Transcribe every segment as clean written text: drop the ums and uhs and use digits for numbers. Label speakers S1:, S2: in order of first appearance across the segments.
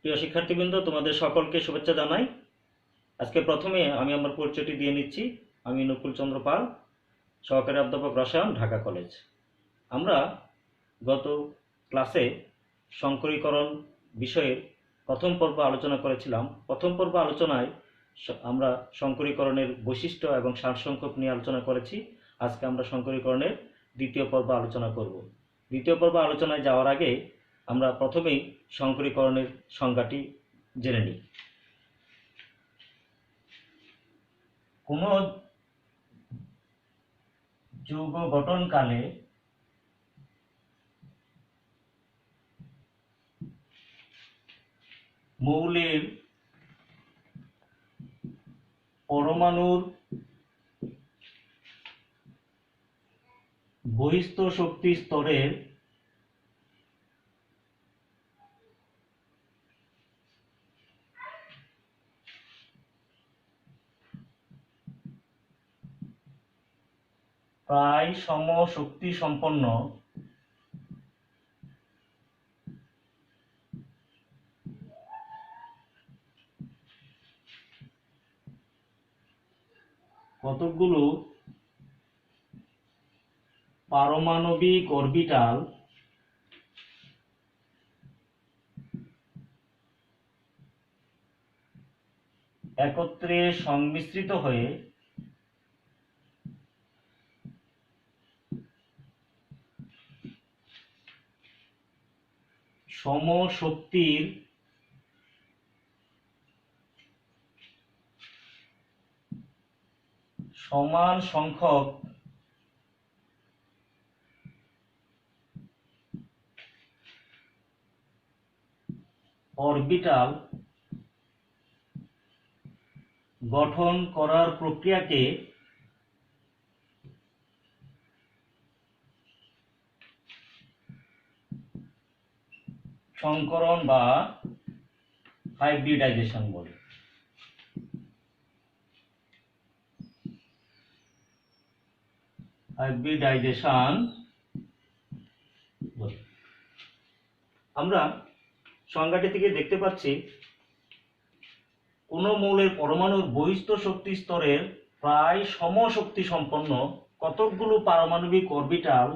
S1: প্রিয় শিক্ষার্থীবৃন্দ, তোমাদের সকলকে শুভেচ্ছা জানাই। আজকে প্রথমে আমি আমার পরিচয়টি দিয়ে নিচ্ছি। আমি নকুল চন্দ্র পাল, সহকারী অধ্যাপক, রসায়ন, ঢাকা কলেজ। আমরা গত ক্লাসে সংকরীকরণ বিষয়ে প্রথম পর্ব আলোচনা করেছিলাম। প্রথম পর্ব আলোচনায় আমরা সংকরীকরণের বৈশিষ্ট্য এবং সারসংক্ষেপ নিয়ে আলোচনা করেছি। আজকে আমরা সংকরীকরণের দ্বিতীয় পর্ব আলোচনা করব। দ্বিতীয় পর্ব আলোচনায় যাওয়ার আগে আমরা প্রথমেই সংকরীকরণের সংজ্ঞাটি জেনে নিই। কোনো যৌগ গঠনকালে মৌলের পরমাণুর বহিস্থ শক্তি স্তরের প্রায় সমশক্তি সম্পন্ন কতকগুলো পারমাণবিক অরবিটাল একত্রে সংমিশ্রিত হয়ে সমশক্তির সমান সংখ্যক অরবিটাল গঠন করার প্রক্রিয়াকে সংকরণ বা হাইব্রিডাইজেশন বলে। হাইব্রিডাইজেশন বলে। আমরা সংজ্ঞাটি থেকে দেখতে পাচ্ছি, কোন মৌলের পরমাণুর বহিস্থ শক্তি স্তরের প্রায় সমশক্তি সম্পন্ন কতকগুলো পারমাণবিক অরবিটাল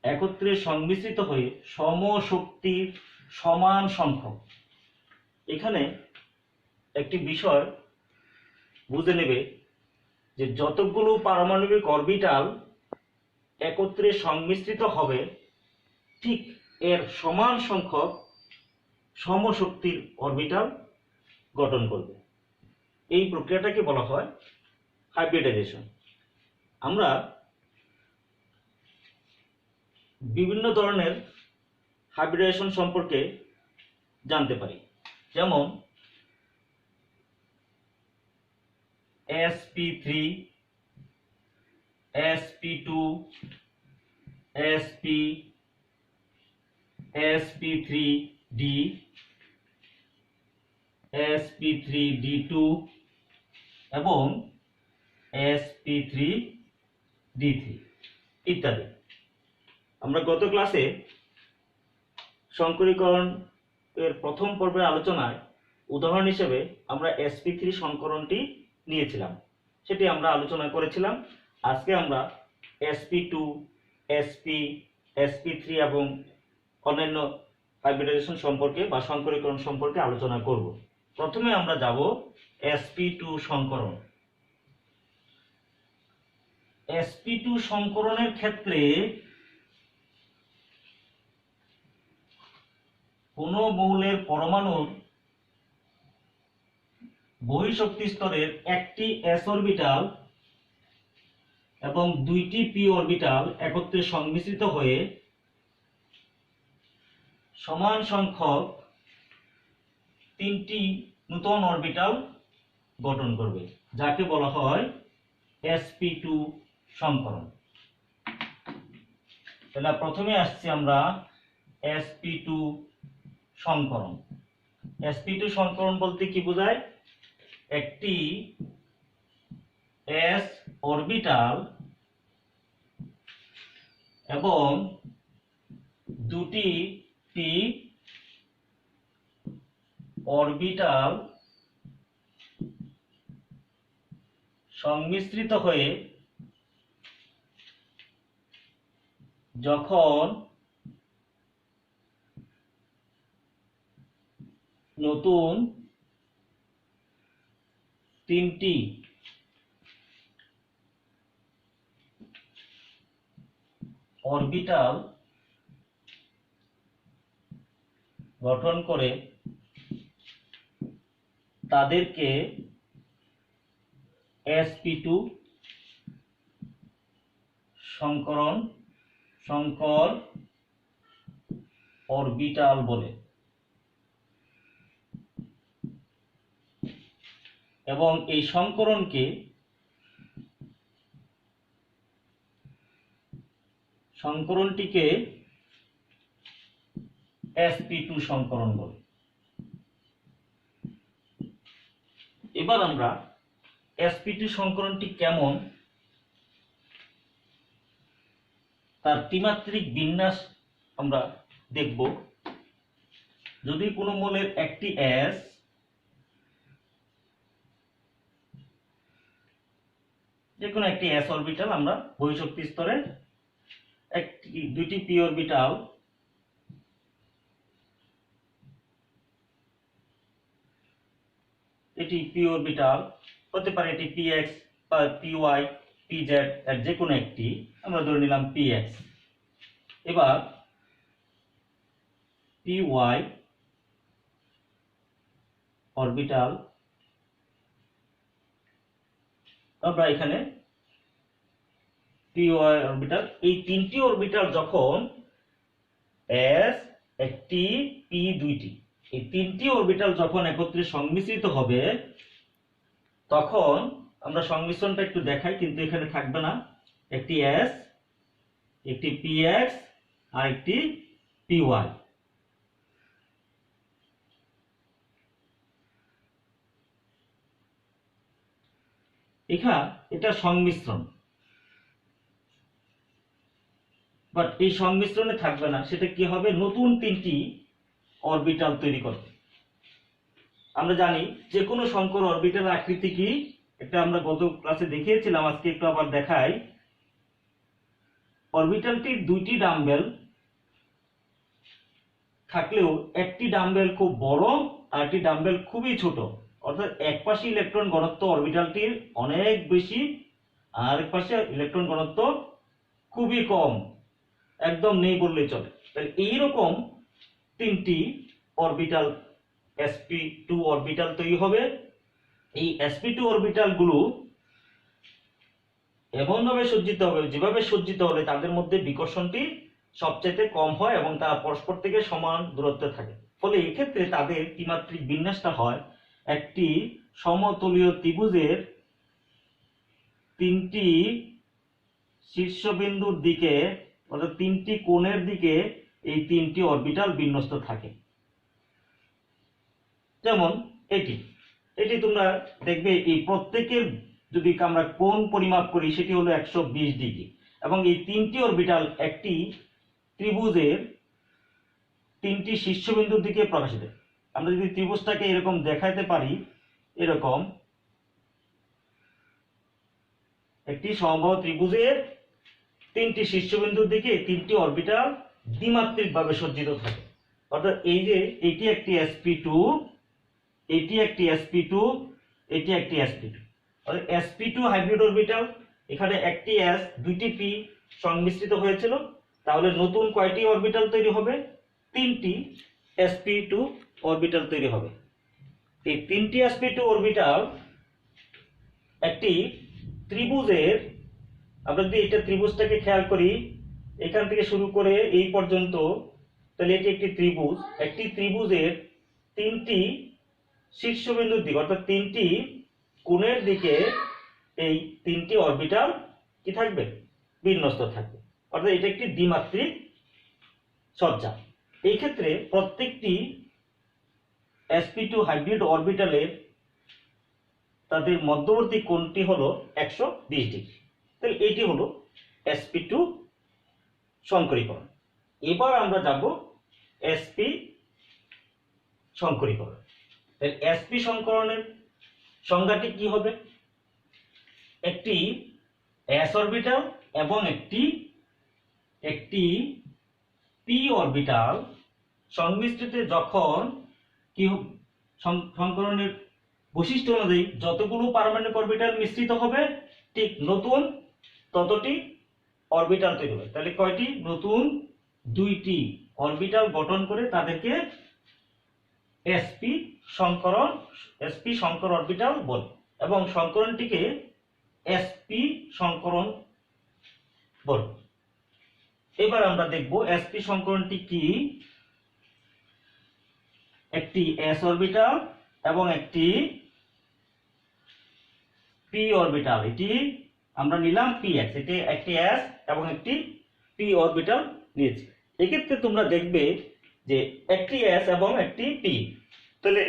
S1: একত্রে সংমিশ্রিত হয়ে সমশক্তির সমান সংখ্যক। এখানে একটি বিষয় বুঝে নেবে যে যতগুলো পারমাণবিক অরবিটাল একত্রে সংমিশ্রিত হবে, ঠিক এর সমান সংখ্যক সমশক্তির অরবিটাল গঠন করবে। এই প্রক্রিয়াটাকে বলা হয় হাইব্রিডাইজেশন। আমরা বিভিন্ন ধরনের হাইব্রিডাইজেশন সম্পর্কে জানতে পারি, যেমন sp3, sp2, sp, sp3d, sp3d2 এবং sp3d3 ইত্যাদি। আমরা গত ক্লাসে সংকরীকরণ এর প্রথম পর্বের আলোচনায় উদাহরণ হিসেবে আমরা sp3 সংকরণটি নিয়েছিলাম, সেটি আমরা আলোচনা করেছিলাম। আজকে আমরা sp2, sp, sp3 এবং অন্যান্য হাইব্রিডাইজেশন সম্পর্কে বা সংকরীকরণ সম্পর্কে আলোচনা করব। প্রথমে আমরা যাব sp2 সংকরণ। sp2 সংকরণের ক্ষেত্রে কোন মৌলের পরমাণুর বহিঃশক্তি স্তরের একটি s অরবিটাল এবং দুইটি p অরবিটাল একত্রে সংমিশ্রিত হয়ে সমান সংখ্যক তিনটি নূতন অরবিটাল গঠন করবে, যাকে বলা হয় sp2 সংকরণ। তাহলে প্রথমে আসছি আমরা sp2 সংকরণ। sp2 সংকরণ বলতে কি বোঝায়? একটি s অরবিটাল এবং দুটি p অরবিটাল সংমিশ্রিত হয়ে যখন নতুন তিনটি অরবিটাল গঠন করে তাদেরকে sp2 সংকর অরবিটাল বলে এবং এই সংকরণটিকে sp2 সংকরণ বলে। এবার আমরা sp2 সংকরণটি কেমন তার ত্রিমাত্রিক বিন্যাস আমরা দেখব। যদি কোনো মৌলের একটি s যে কোনো একটি s অরবিটাল আমরা বহিঃশক্তি স্তরে দুইটি p অরবিটাল এটি p অরবিটাল হতে পারে, এটি px বা py pz এর যে কোনো একটি, আমরা ধরে নিলাম px। এবার py অরবিটাল আমরা এখানে py অরবিটাল, এই তিনটি অরবিটাল যখন s একটি p দুইটি, এই তিনটি অরবিটাল যখন একত্রে সংমিশ্রিত হবে তখন আমরা সংমিশ্রণটা একটু দেখাই, কিন্তু এখানে থাকবে না। একটি s, একটি px আর একটি py। এটা সংমিশ্রণ, বাট এই সংমিশ্রণে থাকবে না। সেটা কি হবে? নতুন তিনটি অরবিটাল তৈরি করবে। আমরা জানি যে কোনো সংকর অরবিটাল আকৃতি কি, এটা আমরা গত ক্লাসে দেখিয়েছিলাম, আজকে একটু আবার দেখাই। অরবিটালটির দুইটি ডাম্বেল থাকলেও একটি ডাম্বেল খুব বড় আর একটি ডাম্বেল খুবই ছোট, অর্থাৎ এক পাশে ইলেকট্রন ঘনত্ব অরবিটালটির অনেক বেশি আর এক পাশে ইলেকট্রন ঘনত্ব খুবই কম, একদম নেই বললেই চলে। তাহলে এইরকম তিনটি অরবিটাল sp2 অরবিটাল তৈরি হবে। এই sp2 অরবিটাল গুলো এমনভাবে সজ্জিত হবে, যেভাবে সজ্জিত হলে তাদের মধ্যে বিকর্ষণটি সবচেয়ে কম হয় এবং তারা পরস্পর থেকে সমান দূরত্বে থাকে। ফলে এক্ষেত্রে তাদের ত্রিমাত্রিক বিন্যাসটা হয় একটি সমতলীয় ত্রিভুজের তিনটি শীর্ষবিন্দুর দিকে, অর্থাৎ তিনটি কোণের দিকে এই তিনটি অরবিটাল বিন্যস্ত থাকে। যেমন এটি তোমরা দেখবে, এই প্রত্যেকের যদি আমরা কোণ পরিমাপ করি সেটি হলো 120 ডিগ্রি এবং এই তিনটি অরবিটাল একটি ত্রিভুজের তিনটি শীর্ষবিন্দুর দিকে প্রকাশিত। আমরা যদি ত্রিভুজটাকে এরকম দেখাতে পারি, এরকম একটি সমবাহু ত্রিভুজের তিনটি শীর্ষবিন্দুর দিকে তিনটি অরবিটাল দ্বিমাত্রিকভাবে সজ্জিত থাকে। অর্থাৎ এই যে এটি একটি sp2, এটি একটি sp2, এটি একটি sp2, অর্থাৎ sp2 হাইব্রিড অরবিটাল। এখানে একটি s দুইটি p সংমিশ্রিত হয়েছিল, তাহলে নতুন কয়টি অরবিটাল তৈরি হবে? তিনটি sp2 অরবিটাল তৈরি হবে। এই তিনটি sp2 অরবিটাল একটি ত্রিভুজের, আমরা যদি এটা ত্রিভুজটাকে খেয়াল করি এখান থেকে শুরু করে এই পর্যন্ত, তাহলে এটি একটি ত্রিভুজ। একটি ত্রিভুজের তিনটি শীর্ষবিন্দুর দিকে, অর্থাৎ তিনটি কোণের দিকে এই তিনটি অরবিটাল কি থাকবে? বিন্যস্ত থাকবে। অর্থাৎ এটা একটি দ্বিমাত্রিক সজ্জা। এই ক্ষেত্রে প্রত্যেকটি sp2 হাইব্রিড অরবিটালের তাদের মধ্যবর্তী কোণটি হলো 120 ডিগ্রি। তাহলে এটি হলো sp2 সংকরীকরণ। এবার আমরা যাব sp সংকরীকরণ। sp সংকরণের সংজ্ঞাটি কি হবে? একটি s অরবিটাল এবং একটি p অরবিটাল সংমিশ্রিত যখন কি সংকরণের বৈশিষ্ট্য অনুযায়ী যতগুলো পারমাণবিক অরবিটাল মিশ্রিত হবে ঠিক নতুন ততটি অরবিটাল তৈরি হবে। তাহলে কয়টি? নতুন দুইটি অরবিটাল গঠন করে তাদেরকে sp সংকর অরবিটাল বলে এবং সংকরণটিকে sp সংকরণ বলে। এবার আমরা দেখব sp সংকরণটি কি। একটি s অরবিটাল এবং একটি p অরবিটাল, এটি আমরা নিলাম px, এটি একটি s এবং একটি p অরবিটাল নিয়েছি। এক্ষেত্রে তোমরা দেখবে যে একটি s এবং একটি p, তাহলে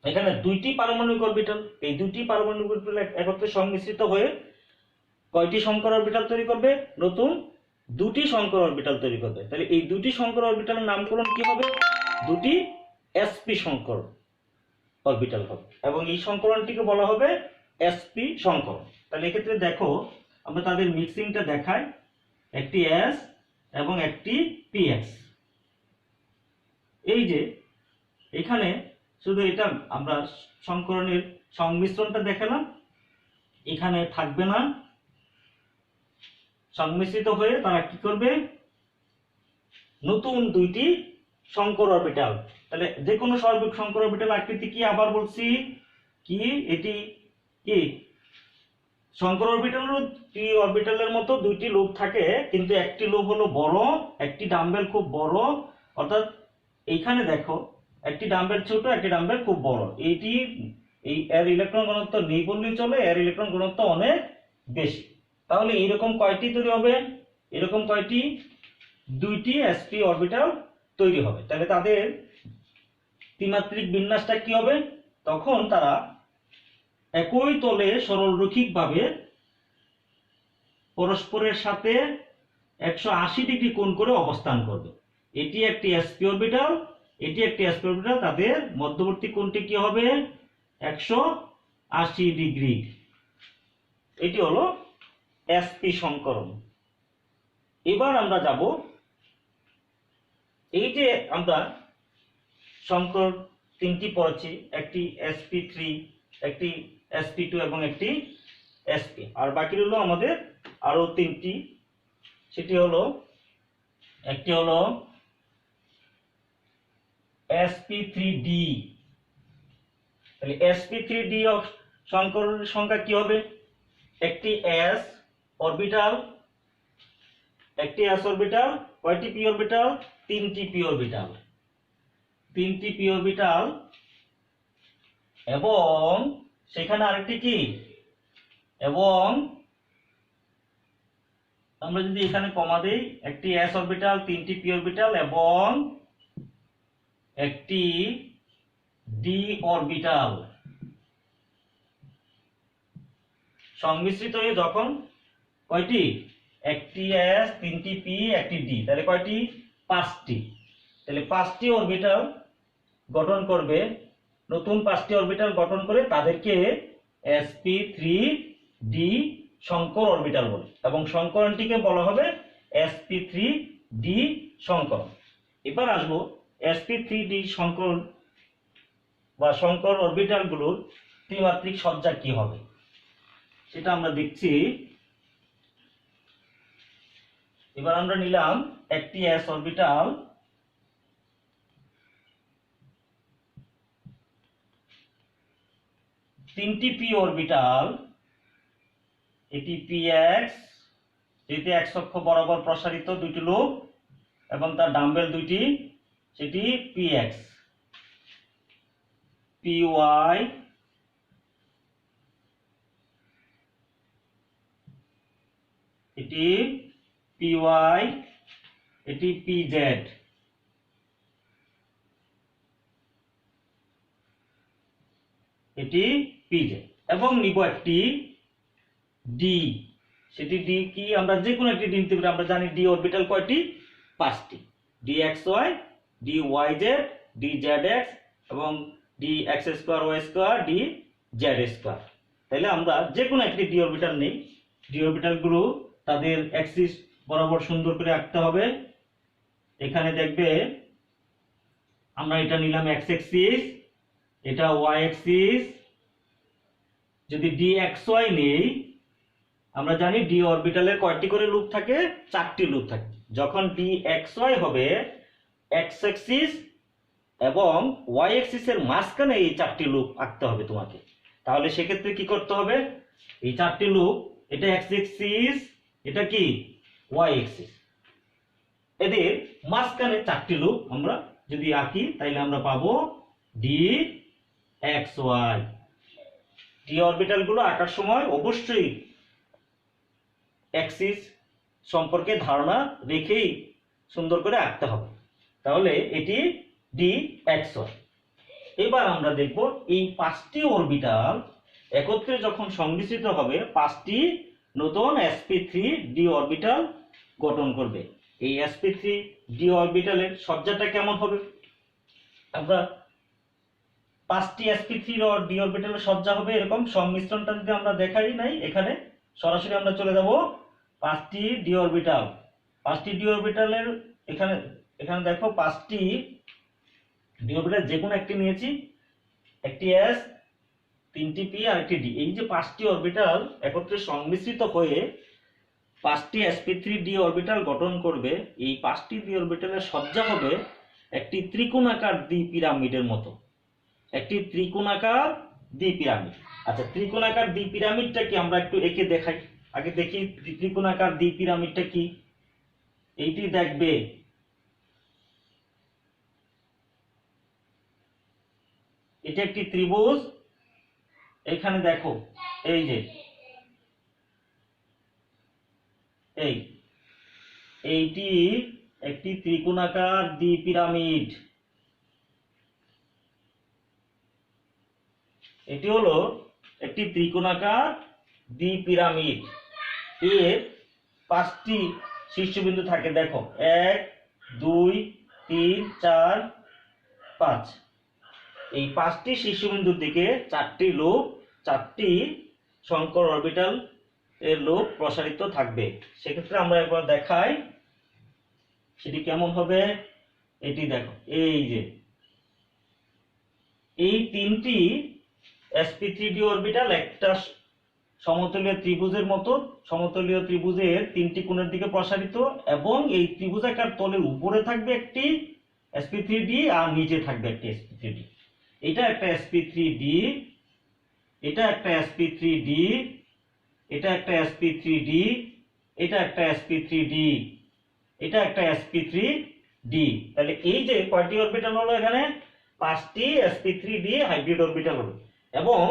S1: এখানে দুইটি পারমাণবিক অরবিটাল, এই দুইটি পারমাণবিক অরবিটাল একত্রে সংমিশ্রিত হয়ে কয়টি সংকর অরবিটাল তৈরি করবে? নতুন দুটি সংকর অরবিটাল তৈরি করবে। তাহলে এই দুটি সংকর অরবিটালের নামকরণ কি হবে? দুটি sp সংকর অরবিটাল হবে এবং এই সংকরণটিকে বলা হবে sp সংকরণ। তাহলে এক্ষেত্রে দেখো আমরা তাদের মিক্সিংটা দেখাই, একটি s এবং একটি px। এই যে এখানে শুধু এটা আমরা সংকরণের সংমিশ্রণটা দেখালাম, এখানে থাকবে না, সংমিশ্রিত হয়ে তারা কি করবে? নতুন দুইটি সংকর অরবিটাল। তাহলে যে কোনো সার্বিক সংকর অরবিটাল আকৃতি কি আবার বলছি কি? এটি কি সংকর অরবিটালের পি অরবিটালের মতো দুইটি লোব থাকে, কিন্তু একটি লোব হলো বড়, একটি ডাম্বেল খুব বড়। অর্থাৎ এইখানে দেখো একটি ডাম্বেল ছোট, একটি ডাম্বেল খুব বড়। এইটি এর ইলেকট্রন ঘনত্ব নেই বললেই চলে, এর ইলেকট্রন ঘনত্ব অনেক বেশি। তাহলে এরকম কয়টি তৈরি হবে? এরকম কয়টি? দুইটি sp অরবিটাল তৈরি হবে। তাহলে তাদের ত্রিমাত্রিক বিন্যাসটা কি হবে? তখন তারা একই তলে সরলরৈখিকভাবে পরস্পরের সাথে 180 ডিগ্রি কোণ করে অবস্থান করবে। এটি একটি sp অরবিটাল, এটি একটি sp অরবিটাল, তাদের মধ্যবর্তী কোণটি কি হবে? 180 ডিগ্রি। এটি হলো sp সংকরণ। এবার আমরা যাব, এই যে আমরা সংকর তিনটি পড়েছি, একটি sp3, একটি sp2 এবং একটি sp, আর বাকি রইল আমাদের আরো তিনটি। সেটি হলো, একটি হলো sp3d। তাহলে sp3d সংকরণের সংখ্যা কি হবে? একটি s অরবিটাল, একটি s অরবিটাল, কয়টি p অরবিটাল? তিনটি p অরবিটাল, তিনটি p অরবিটাল, এবং সেখানে আরেকটি কি? এবং আমরা যদি এখানে কমা দেই, একটি s অরবিটাল, তিনটি p অরবিটাল এবং একটি d অরবিটাল সংমিশ্রিত হয়ে যখন কয়টি? একটি s, তিনটি p, একটি d, তাহলে কয়টি? পাঁচটি। তাহলে পাঁচটি অরবিটাল গঠন করবে, নতুন পাঁচটি অরবিটাল গঠন করে তাদেরকে sp3d সংকর অরবিটাল বলে এবং সংকরণটিকে বলা হবে sp3d সংকরণ। এবার আসবো sp3d সংকরণ বা সংকর অরবিটালগুলোর ত্রিমাত্রিক সজ্জা কি হবে সেটা আমরা দেখছি। এবার আমরা নিলাম একটি s অরবিটাল, তিনটি p অরবিটাল, এটি px, এটি x অক্ষ বরাবর প্রসারিত দুইটি লোব এবং তার ডাম্বেল দুইটি, সেটি px, py, এটি py, এটি pz, এটি pz, এবং নিব একটি d, সেটি d কি? আমরা যে কোনো একটি d নিতে পারি। আমরা জানি d অরবিটাল কয়টি? পাঁচটি, dxy, dyz, dzx এবং D X square Y square D Z square. তাহলে আমরা যে কোনো একটি ডি অরবিটাল নেই, ডি অরবিটালগুলো তাদের অ্যাক্সিস বরাবর সুন্দর করে আঁকতে হবে। এখানে দেখবে আমরা এটা নিলাম এক্স অ্যাক্সিস, এটা ওয়াই অ্যাক্সিস। যদি ডি এক্স ওয়াই নেই, আমরা জানি ডি অরবিটালের কয়টি করে লুপ থাকে? 4টি লুপ থাকে। যখন ডি এক্স ওয়াই হবে, এক্স অ্যাক্সিস এবং ওয়াই অ্যাক্সিসের মাঝখানে এই 4টি লুপ আঁকতে হবে তোমাকে। তাহলে সেক্ষেত্রে কি করতে হবে? এই 4টি লুপ, এটা এক্স অ্যাক্সিস, এটা কি ওয়াই অ্যাক্সিস, এদের মাঝখানে 4টি লুপ আমরা যদি আঁকি তাহলে আমরা পাবো D X Y. D orbital গুলো আঁকার সময় অবশ্যই অ্যাক্সিস সম্পর্কে ধারণা রেখেই সুন্দর করে আঁকতে হবে। তাহলে এটি ডি এক্স ওয়াই। এবার আমরা দেখব এই 5টি অরবিটাল একত্রে যখন সংমিশ্রিত হবে 5টি নতুন sp3 ডি অরবিটাল গঠন করবে। এই sp3 ডি অরবিটালের সজ্জাটা কেমন হবে? আমরা 5টি sp3 ডি অরবিটালের সজ্জা হবে এরকম। সংমিশ্রণটা যদি আমরা দেখাই নাই, এখানে সরাসরি আমরা চলে যাব 5টি ডি অরবিটাল। 5টি ডি অরবিটালের এখানে এখানে দেখো 5টি ডি অরবিটাল যে কোনো একটি নিয়েছি, একটি এস, 3টি পি আর একটি ডি। এই যে 5টি অরবিটাল একত্রে সংমিশ্রিত হয়ে 5টি sp3 ডি অরবিটাল গঠন করবে। এই 5টি ডি অরবিটালের সজ্জা হবে একটি ত্রিকোণাকার দ্বি পিরামিডের মতো, একটি ত্রিকোণাকার দ্বি পিরামিড। আচ্ছা, ত্রিকোণাকার দ্বি পিরামিডটা কি আমরা একটু এঁকে দেখাই। আগে দেখি ত্রিকোণাকার দ্বি পিরামিডটা কি। এইটি দেখবে এটা একটি ত্রিভুজ। এখানে দেখো এই যে এইটি একটি ত্রিকোণাকার দ্বি পিরামিড। এটি হলো একটি ত্রিকোণাকার দ্বি পিরামিড। এর 5টি শীর্ষবিন্দু থাকে, দেখো 1 2 3 4 5। এই 5টি শীর্ষবিন্দুর দিকে 4টি লুপ, 4টি শঙ্কর অরবিটাল এর লুপ প্রসারিত থাকবে। সেক্ষেত্রে আমরা একবার দেখাই সেটি কেমন হবে। এটি দেখো, এই যে এই 3টি sp3 ডি অরবিটাল একটা সমতলীয় ত্রিভুজের মতো, সমতলীয় ত্রিভুজের 3টি কোণের দিকে প্রসারিত, এবং এই ত্রিভুজাকার তলের উপরে থাকবে একটি sp3d আর নিচে থাকবে একটি sp3d। এটা একটা sp3d, এটা একটা sp3d, এটা একটা sp3d, এটা একটা sp3d, এটা একটা sp3d। তাহলে এই যে কয়টি অরবিটাল হলো? এখানে 5টি sp3d হাইব্রিড অরবিটাল হলো। এবং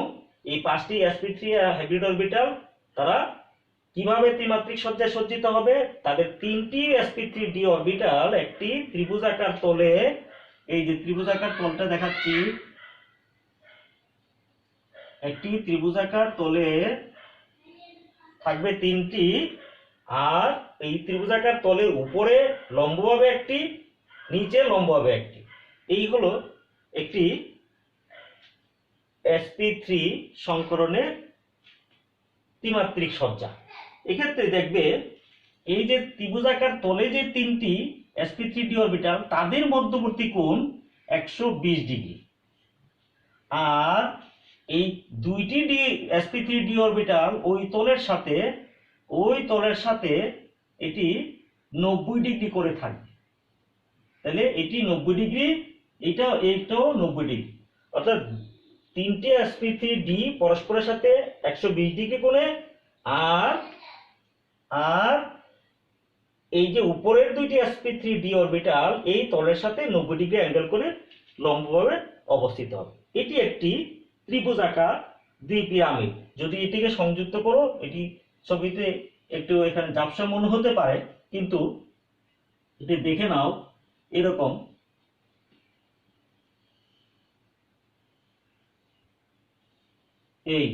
S1: এই 5টি sp3 হাইব্রিড অরবিটাল তারা কিভাবে ত্রিমাত্রিক সজ্জায় সজ্জিত হবে? তাদের 3টি sp3d অরবিটাল একটি ত্রিভুজাকার তলে, এই যে ত্রিভুজাকার তলটা দেখাচ্ছি, একটি ত্রিভুজাকার তলে থাকবে 3টি, আর এই ত্রিভুজাকার তলের উপরে লম্বভাবে একটি, নিচে লম্বভাবে একটি। এই হলো একটি sp3 সংকরণের ত্রিমাত্রিক সজ্জা। এক্ষেত্রে দেখবে এই যে ত্রিভুজাকার তলে যে 3টি sp3d অরবিটাল, তাদের মধ্যবর্তী কোণ 120 ডিগ্রি, আর এই 2টি sp3d অরবিটাল ওই তলের সাথে এটি 90 ডিগ্রি করে থাকবে। তাহলে এটি 90 ডিগ্রি, এটাও 90 ডিগ্রি, অর্থাৎ 3টে sp3d পরস্পরের সাথে 120 ডিগ্রি কোণে, আর এই যে উপরের 2টি sp3d অরবিটাল এই তলের সাথে 90 ডিগ্রি অ্যাঙ্গেল করে লম্বভাবে অবস্থিত হবে। এটি একটি ত্রিভুজাকার দ্বি পিরামিড। যদি এটিকে সংযুক্ত করো, এটি ছবিতে একটু এখানে ঝাপসা মনে হতে পারে, কিন্তু এটি দেখে নাও এরকম। এই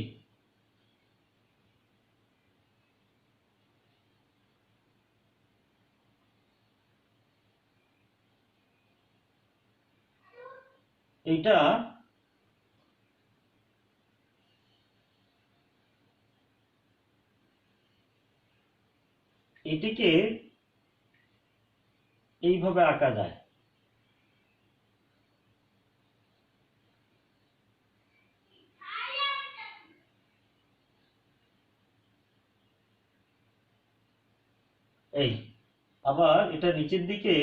S1: এইটা এটিকে এইভাবে আঁকা যায়। এই আবার এটা নিচের দিকে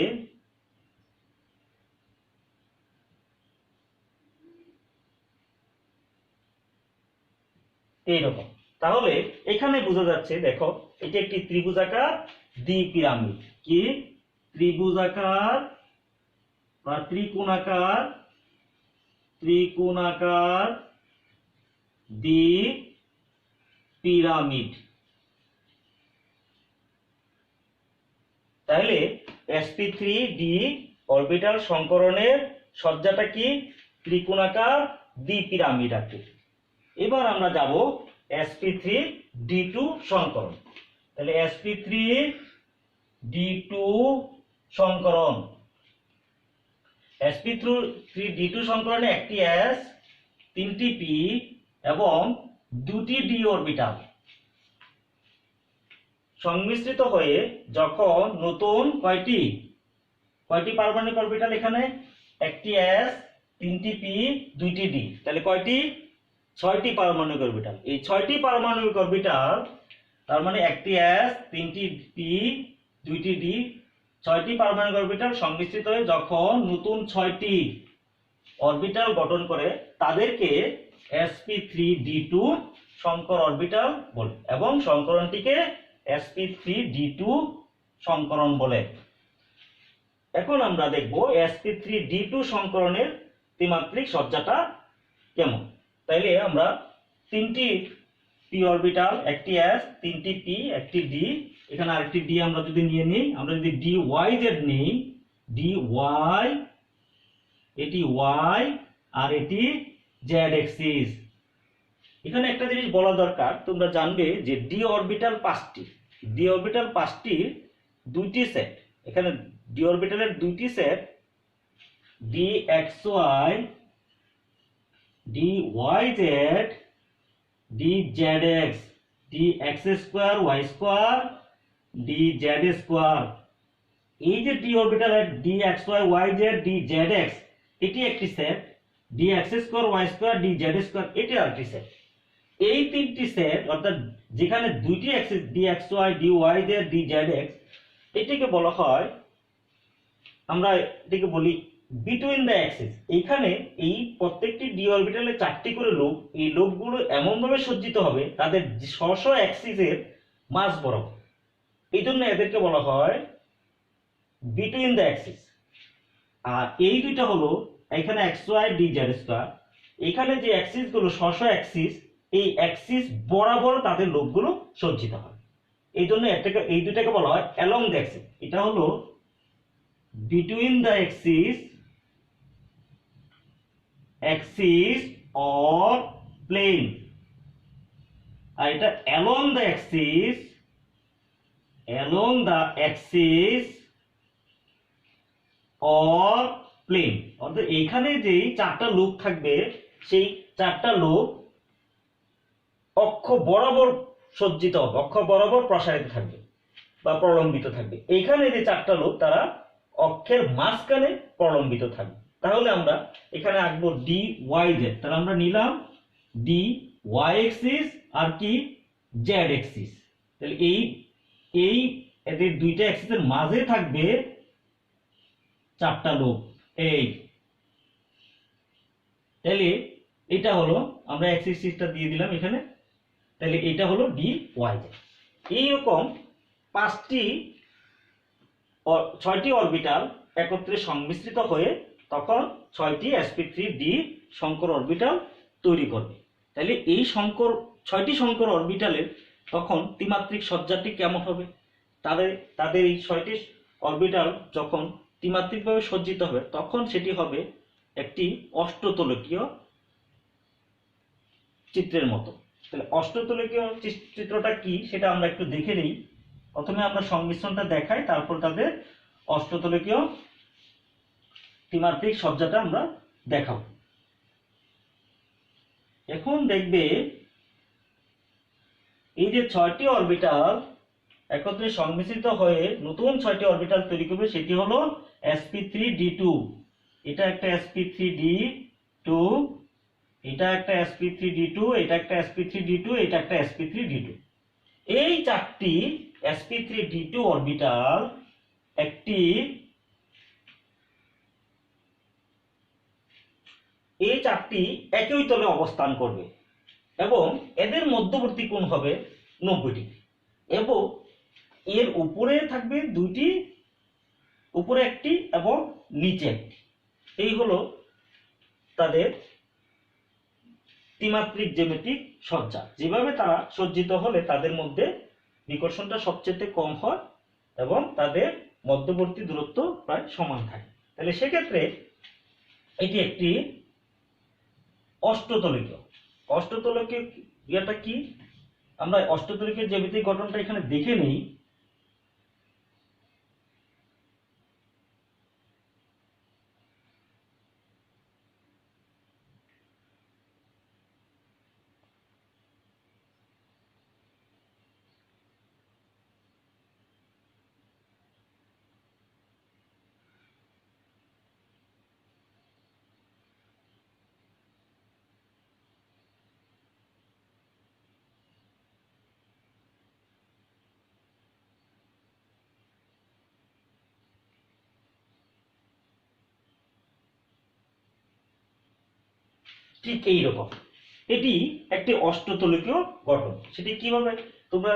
S1: এইরকম। তাহলে এখানে বোঝা যাচ্ছে, দেখো এটি একটি ত্রিভুজাকার দ্বি পিরামিড। কি ত্রিভুজাকার বা ত্রিকোণাকার দ্বি পিরামিড। তাহলে sp3d অরবিটাল সংকরণের সজ্জাটা কি ত্রিকোণাকার দ্বি পিরামিড আকৃতি। এবার আমরা যাব sp3d2 সংকরণ। তাহলে sp3d2 সংকরণ, sp3d2 সংকরণে একটি s, তিনটি p এবং দুটি d অরবিটাল সংমিশ্রিত হয়ে যখন নতুন কয়টি পারমাণবিক অরবিটাল, এখানে একটি s, তিনটি p, দুইটি d, তাহলে কয়টি? 6টি পারমাণবিক অরবিটাল। এই 6টি পারমাণবিক অরবিটাল, তার মানে একটি s, তিনটি p, দুইটি d, 6টি পারমাণবিক অরবিটাল সংমিশ্রিত হয়ে যখন নতুন 6টি অরবিটাল গঠন করে তাদেরকে sp3d2 সংকর অরবিটাল বলে এবং সংকরণটিকে sp3d2 সংকরণ বলে। এখন আমরা দেখব sp3d2 সংকরণের ত্রিমাত্রিক সজ্জাটা কেমন। তাইলে আমরা তিনটি p অরবিটাল, একটি s, তিনটি p, একটি d, এখানে আরেকটি d আমরা যদি নিয়ে নিই, আমরা যদি dyz নিই, dy, এটি y আর এটি z অ্যাক্সিস। এখানে একটা জিনিস বলা দরকার, তোমরা জানবে যে d অরবিটাল 5টির দুইটি সেট। এখানে d অরবিটালের দুইটি set dxy, dyz, dzx, dx square y square, dz square. এই যে d অরবিটালের dxy, yz, dzx এটি একটি set, dx square y square, dz square এটি আরেকটি সেট। এই তিনটি সেট অর্থাৎ যেখানে দুইটি অ্যাক্সিস dxy, dyz, dzx, এটিকে বলা হয়, আমরা এটিকে বলি বিটুইন দ্য অ্যাক্সিস। এইখানে এই প্রত্যেকটি d অরবিটালে 4টি করে লুপ, এই লুপগুলো এমনভাবে সজ্জিত হবে তাদের স্ব অ্যাক্সিসের মাঝ বরাবর, এই জন্য এদেরকে বলা হয় বিটুইন দ্য অ্যাক্সিস। আর এই দুইটা হলো এখানে xy, dz স্কয়ার, এখানে যে অ্যাক্সিস গুলো স্ব অ্যাক্সিস, এই অ্যাক্সিস বরাবর তাদের লুপগুলো সজ্জিত হয়, এই জন্য এই দুটাকে বলা হয় অ্যালং দ্য অ্যাক্সিস। এটা হলো between the axis or plane, আর এটা along the axis or plane. অর্থাৎ এইখানে যেই 4টা লুপ থাকবে সেই 4টা লুপ অক্ষ বরাবর সজ্জিত হবে, অক্ষ বরাবর প্রসারিত থাকবে বা প্রলম্বিত থাকবে। এইখানে যে 4টা লুপ তারা অক্ষের মাঝখানে প্রলম্বিত থাকবে। তাহলে আমরা এখানে আঁকবো dyz, তাহলে আমরা নিলাম dy অ্যাক্সিস আর কি z অ্যাক্সিস। তাহলে এই এদের দুইটা অ্যাক্সিসের মাঝে থাকবে 4টা লুপ। এই তাহলে এটা হলো, আমরা অ্যাক্সিসটা দিয়ে দিলাম এখানে, তাহলে এটা হলো dyz। এইরকম 6টি অরবিটাল একত্রে সংমিশ্রিত হয়ে তখন 6টি sp3d সংকর অরবিটাল তৈরি করবে। তাহলে এই 6টি সংকর অরবিটালের তখন ত্রিমাত্রিক সজ্জাটি কেমন হবে? তাদের এই 6টি অরবিটাল যখন ত্রিমাত্রিকভাবে সজ্জিত হবে তখন সেটি হবে একটি অষ্টতলকীয় চিত্রের মতো। তাহলে অষ্টতলকীয় চিত্রটা কি সেটা আমরা একটু দেখে নিই। প্রথমে আমরা সংমিশ্রণটা দেখাই, তারপর তাদের অষ্টতলকীয় ত্রিমাত্রিক সজ্জাটা আমরা দেখাবো। এখন দেখবে এই যে 6টি অরবিটাল একত্রে সংমিশ্রিত হয়ে নতুন 6টি অরবিটাল তৈরি করবে, সেটি হলো sp3d2। এটা একটা sp3d2, এটা একটা sp3d2, এটা একটা sp3d2, এটা একটা sp3d2। এই 4টি sp3d2 অরবিটাল একটি এই 4টি একই তলে অবস্থান করবে এবং এদের মধ্যবর্তী কোণ হবে 90 ডিগ্রি এবং এর উপরে থাকবে দুইটি, উপরে একটি এবং নিচে একটি। এই হলো তাদের ত্রিমাত্রিক জ্যামিতিক সজ্জা। যেভাবে তারা সজ্জিত হলে তাদের মধ্যে বিকর্ষণটা সবচেয়ে কম হয় এবং তাদের মধ্যবর্তী দূরত্ব প্রায় সমান থাকে। তাহলে সেক্ষেত্রে এটি একটি অষ্টতলিকীয়। অষ্টতলিকীয় ইয়েটা কি, আমরা অষ্টতলিকীয় জ্যামিতিক গঠনটা এখানে দেখে নেই। ঠিক এই রকম এটি একটি অষ্টতলিকীয় গঠন। সেটি কিভাবে তোমরা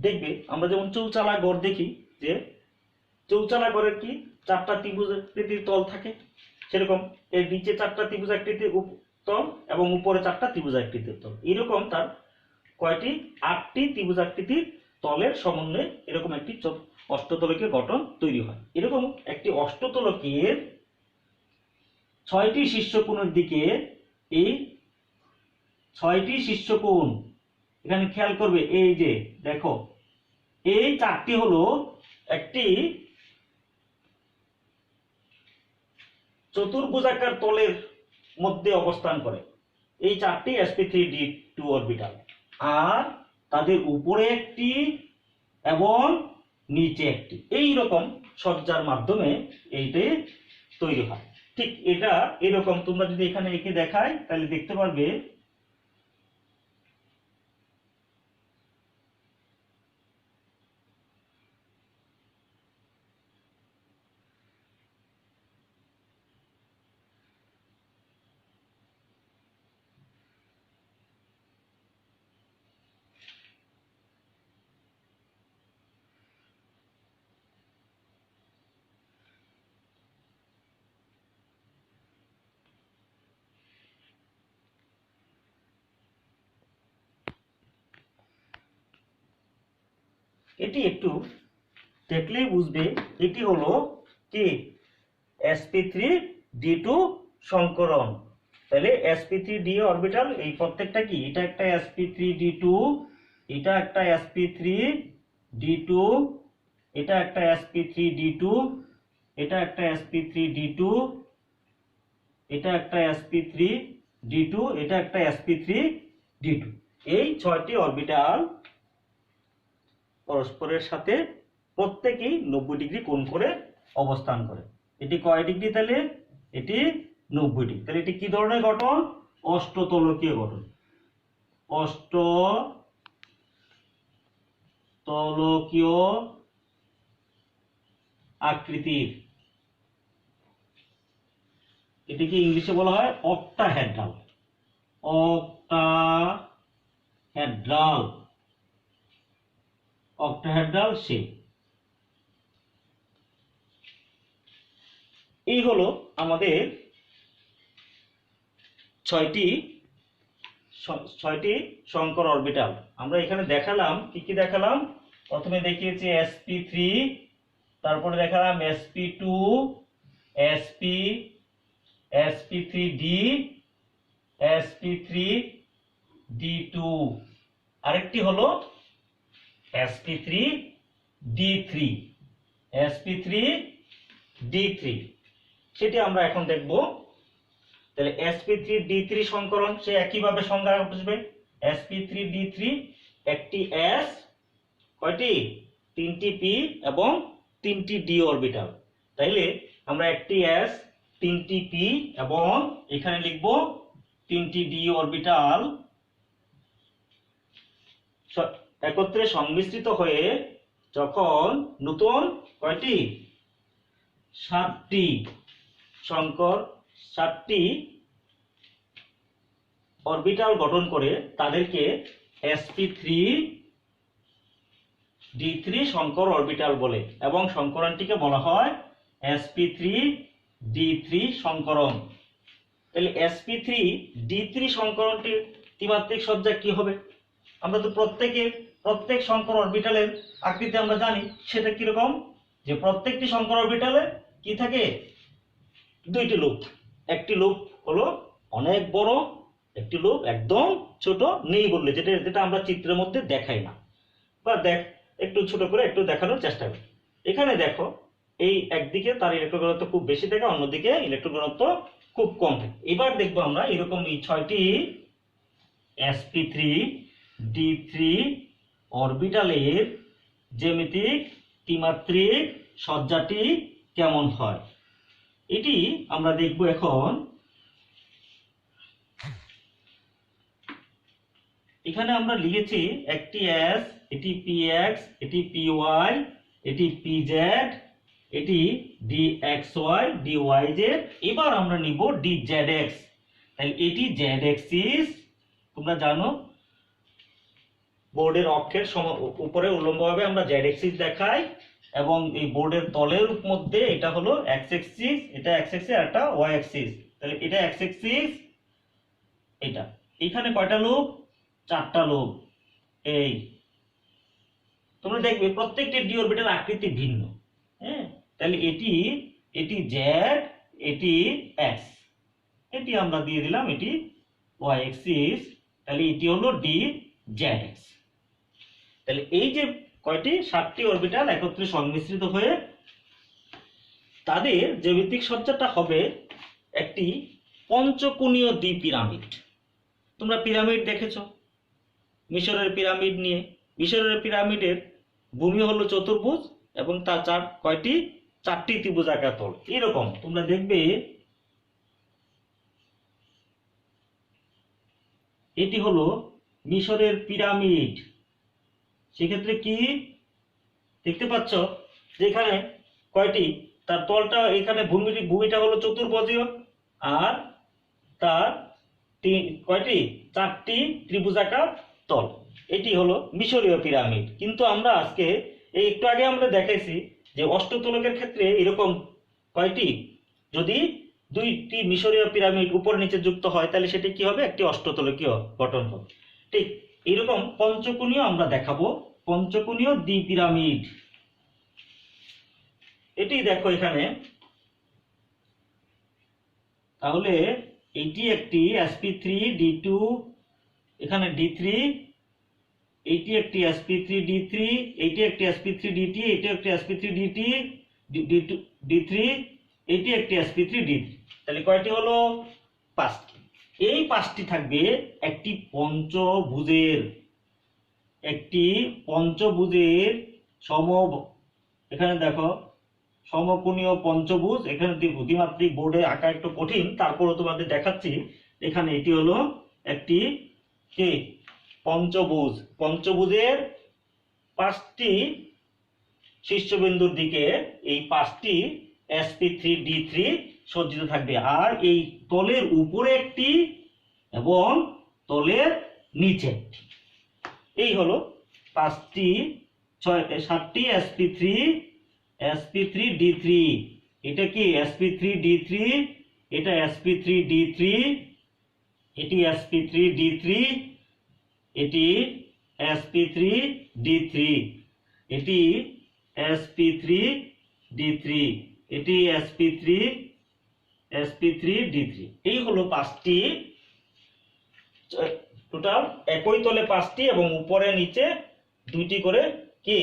S1: দেখবে, আমরা যেমন চৌচালা গড় দেখি, যে চৌচালা গড়ের কি 4টা ত্রিভুজাকৃতির তল থাকে, সেরকম এর নিচে 4টা ত্রিভুজাকৃতির তল এবং উপরে 4টা ত্রিভুজাকৃতির তল। এরকম তার কয়টি 8টি ত্রিভুজাকৃতির তলের সমন্বয়ে এরকম একটি অষ্টতলকীয় গঠন তৈরি হয়। এরকম একটি অষ্টতলকের 6টি শীর্ষকোণের দিকে এই 6টি শীর্ষকোণ এখানে খেয়াল করবে, এই যে দেখো এই 4টি হলো একটি চতুর্ভুজাকার তলের মধ্যে অবস্থান করে। এই 4টি sp3d2 অরবিটাল, আর তাদের উপরে একটি এবং নিচে একটি, এই রকম সজ্জার মাধ্যমে এইটি তৈরি হয়। ঠিক এটা এরকম তোমরা যদি এখানে এঁকে দেখাই তাহলে দেখতে পারবে এটি একটু দেখলেই বুঝবে এটি হলো কি sp3d2 সংকরণ। তাহলে sp3d অরবিটাল এই প্রত্যেকটা কি, এটা একটা sp3d2, এটা একটা sp3d2, এটা একটা sp3d2, এটা একটা sp3d2, এটা একটা sp3d2, এটা একটা sp3d2। এই 6টি অরবিটাল পরস্পরের সাথে প্রত্যেকেই 90 ডিগ্রি কোণ করে অবস্থান করে। এটি কয় ডিগ্রি তাহলে, এটি 90 ডিগ্রি। তাহলে এটি কি ধরনের গঠন, অষ্টতলকীয় গঠন। অষ্টতলকীয় আকৃতির, এটিকে ইংলিশে বলা হয় অক্টাহেড্রাল। Octahedral, octahedral shape. এই হলো আমাদের 6টি সংকর অরবিটাল। আমরা এখানে দেখালাম কি কি দেখালাম, প্রথমে দেখিয়েছি sp3, তারপরে দেখালাম sp2, sp3d, sp3d2, আরেকটি হলো sp3d3, sp3d3 সেটি আমরা এখন দেখব। তাহলে sp3d3 সংকরণ সে একইভাবে সংজ্ঞা বুঝবে। sp3d3 একটি s, কয়টি 3টি p এবং 3টি d অরবিটাল। তাইলে আমরা একটি s, 3টি p এবং এখানে লিখব 3টি d অরবিটাল একত্রে সংমিশ্রিত হয়ে যখন নতুন কয়টি 7টি সংকর 7টি অরবিটাল গঠন করে তাদেরকে sp3d3 সংকর অরবিটাল বলে এবং সংকরণটিকে বলা হয় sp3d3 সংকরণ। তাহলে sp3d3 সংকরণটির ত্রিমাত্রিক সজ্জা কি হবে? আমরা তো প্রত্যেক সংকর অরবিটালের আকৃতি আমরা জানি, সেটা কিরকম, যে প্রত্যেকটি সংকর অরবিটালে কি থাকে, দুইটি লুপ থাকে। একটি লুপ হলো অনেক বড়, একটি লুপ একদম ছোট, নেই বললে যেটা আমরা চিত্রের মধ্যে দেখাই না, বা একটু ছোট করে একটু দেখানোর চেষ্টা করি। এখানে দেখো এই একদিকে তার ইলেকট্রন ঘনত্ব খুব বেশি থাকে, অন্যদিকে ইলেকট্রন ঘনত্ব খুব কম থাকে। এবার দেখবো আমরা এরকম এই 6টি sp3d3 অরবিটালের জ্যামিতিক ত্রিমাত্রিক সজ্জাটি কেমন হয়, এটি আমরা দেখব এখন। এখানে আমরা লিখেছি একটি s, এটি px, এটি py, এটি pz, এটি dxy, dyz। এবার আমরা নিব dzx। তাহলে এটি z অ্যাক্সিস, তোমরা জানো বোর্ডের অক্ষের উপরে উল্লম্বভাবে আমরা z অ্যাক্সিস দেখাই, এবং এই বোর্ডের তলের মধ্যে এটা হলো x অ্যাক্সিস, এটা x অ্যাক্সিস আর এটা y অ্যাক্সিস। তাহলে এটা x অ্যাক্সিস, এটা এখানে কয়টা লুপ, 4টা লুপ। এই তোমরা দেখবে প্রত্যেকটি ডি অরবিটাল আকৃতি ভিন্ন। হ্যাঁ, তাহলে এটি z, এটি x, এটি আমরা দিয়ে দিলাম এটি y অ্যাক্সিস। তাহলে এটি হলো dzx। তাহলে এই যে কয়টি 7টি অরবিটাল একত্রে সংমিশ্রিত হয়ে তাদের জ্যামিতিক সজ্জাটা হবে একটি পঞ্চকোণীয় দ্বিপিরামিড। তোমরা পিরামিড দেখেছো মিশরের পিরামিড নিয়ে। মিশরের পিরামিডের ভূমি হলো চতুর্ভুজ এবং তার কয়টি 4টি ত্রিভুজাকার তল। এরকম তোমরা দেখবে এটি হলো মিশরের পিরামিড। সেক্ষেত্রে কি দেখতে পাচ্ছ যে এখানে কয়টি, তার তলটা এখানে ভূমিটা হলো চতুর্ভুজীয়, আর তার কয়টি 4টি ত্রিভুজাকার তল। এটি হলো মিশরীয় পিরামিড। কিন্তু আমরা আজকে এই একটু আগে আমরা দেখাইছি যে অষ্টতলকের ক্ষেত্রে এরকম কয়টি, যদি 2টি মিশরীয় পিরামিড উপর নিচে যুক্ত হয় তাহলে সেটি কি হবে, একটি অষ্টতলকীয় গঠন হবে। ঠিক এরকম পঞ্চকোণীয় আমরা দেখাবো, পঞ্চকোণীয় দ্বিপিরামিড। এটি দেখো এখানে, তাহলে এটি একটি sp3d2, এখানে d3, এটি একটি sp3d3, এটি একটি sp3dt, এটি একটি sp3dt, d3, এটি একটি sp3d3। তাহলে কয়টি হলো, 5টি। এই 5টি থাকবে একটি পঞ্চভুজের এখানে দেখো সমকোণীয় পঞ্চভুজ। এখানে দ্বিমাত্রিক বোর্ডে আঁকা একটু কঠিন, তারপরও তোমাদের দেখাচ্ছি। এখানে এটি হলো একটি কি পঞ্চভুজ। পঞ্চভুজের 5টি শীর্ষবিন্দুর দিকে এই 5টি sp3d3 সজ্জিত থাকবে, আর এই তলের উপরে একটি এবং তলের নিচে একটি। এই হলো 7টি sp3d3। এটা কি sp3d3, এটা sp3d3, এটি sp3d3, এটি sp3d3, এটি sp3d3, এটি sp3d3। এই হলো 5টি, টোটাল একই তলে 5টি এবং উপরে নিচে 2টি করে কি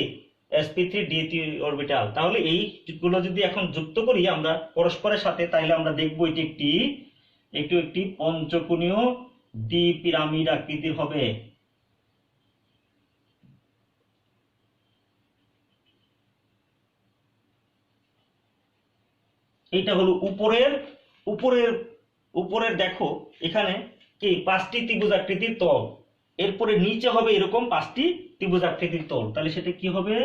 S1: sp3d3 অরবিটাল। তাহলে এইগুলো যদি এখন যুক্ত করি আমরা পরস্পরের সাথে, তাহলে আমরা দেখব এটি একটি পঞ্চকোণীয় দ্বিপিরামিড আকৃতির হবে। এটা হলো উপরের উপরের উপরের দেখো এখানে কি 5টি ত্রিভুজাকৃতির তল, এরপরে নিচে হবে এরকম 5টি ত্রিভুজাকৃতির তল, তাহলে সেটা কি হবে,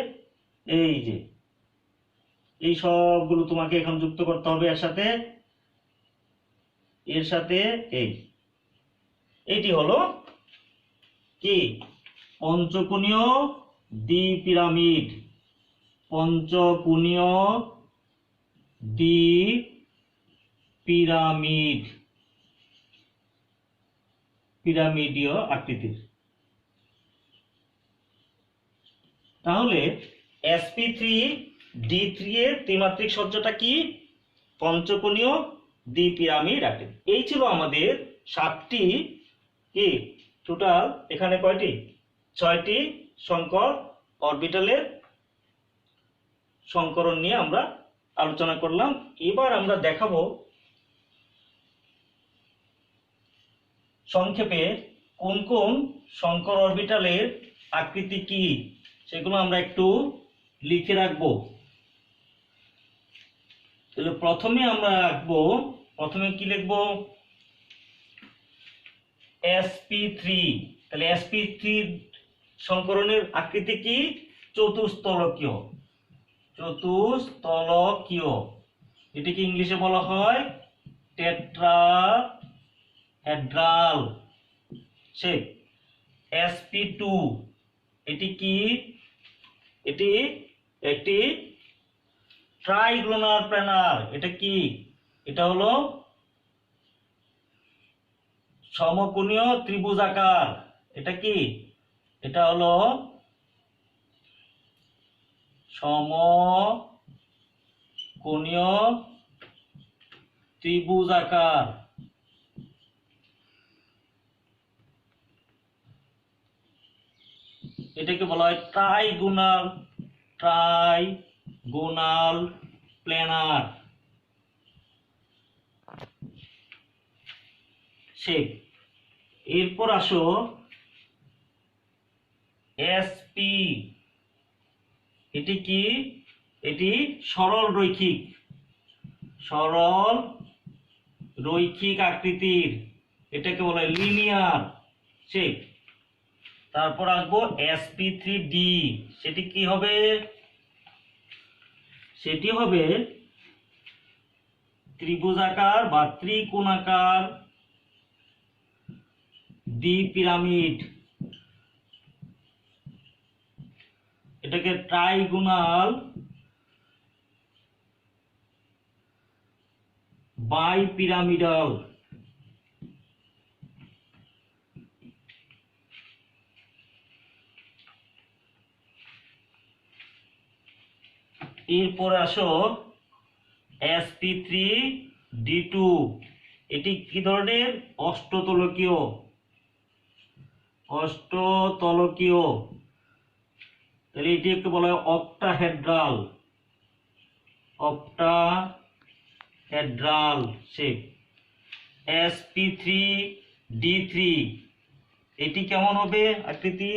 S1: এই যে এই সবগুলো তোমাকে এখন যুক্ত করতে হবে এর সাথে এইটি হলো কি পঞ্চকোণীয় দ্বিপিরামিড, পঞ্চকোণীয় দ্বিপিরামিড, পিরামিডীয় আকৃতির। তাহলে sp3d3 এর ত্রিমাত্রিক সজ্জাটা কি, পঞ্চকোণীয় দ্বিপিরামিড আকৃতি। এই ছিল আমাদের 7টি কি টোটাল, এখানে কয়টি, 6টি সংকর অরবিটালের সংকরণ নিয়ে আমরা আলোচনা করলাম। এবার আমরা দেখাবো সংক্ষেপে কোন কোন সংকর অরবিটালের আকৃতি কি, সেগুলো আমরা একটু লিখে রাখবো। তাহলে প্রথমে আমরা রাখবো, প্রথমে কি লিখবো, sp3। তাহলে sp3 সংকরণের আকৃতি কি, চতুস্তলকীয়, চতুস্তলকীয়, এটাকে ইংলিশে বলা হয় টেট্রাহেড্রাল শেপ। sp2 এটি কি, এটি একটি ট্রাইগোনাল প্ল্যানার। এটা কি, এটা হলো সমকোণীয় ত্রিভুজাকার। এটা কি, এটা হলো সমকোণীয় ত্রিভুজাকার। এটাকে বলা হয় ট্রাইগোনাল প্ল্যানার শেপ। এরপর আসো sp, এটি কি, এটি সরল রৈখিক আকৃতির, এটাকে বলা হয় লিনিয়ার শেপ। তারপর আসবো sp3d, সেটি কি হবে, সেটি হবে ত্রিভুজাকার বা ত্রিকোণাকার দ্বিপিরামিড, এটাকে ট্রাইগোনাল বাইপিরামিডাল। এরপরে আসো sp3d2, এটি কি ধরনের, অষ্টতলকীয়, তাহলে এটি একটু বলা হয় অক্টাহেড্রাল শেপ। sp3d3 এটি কেমন হবে আকৃতি,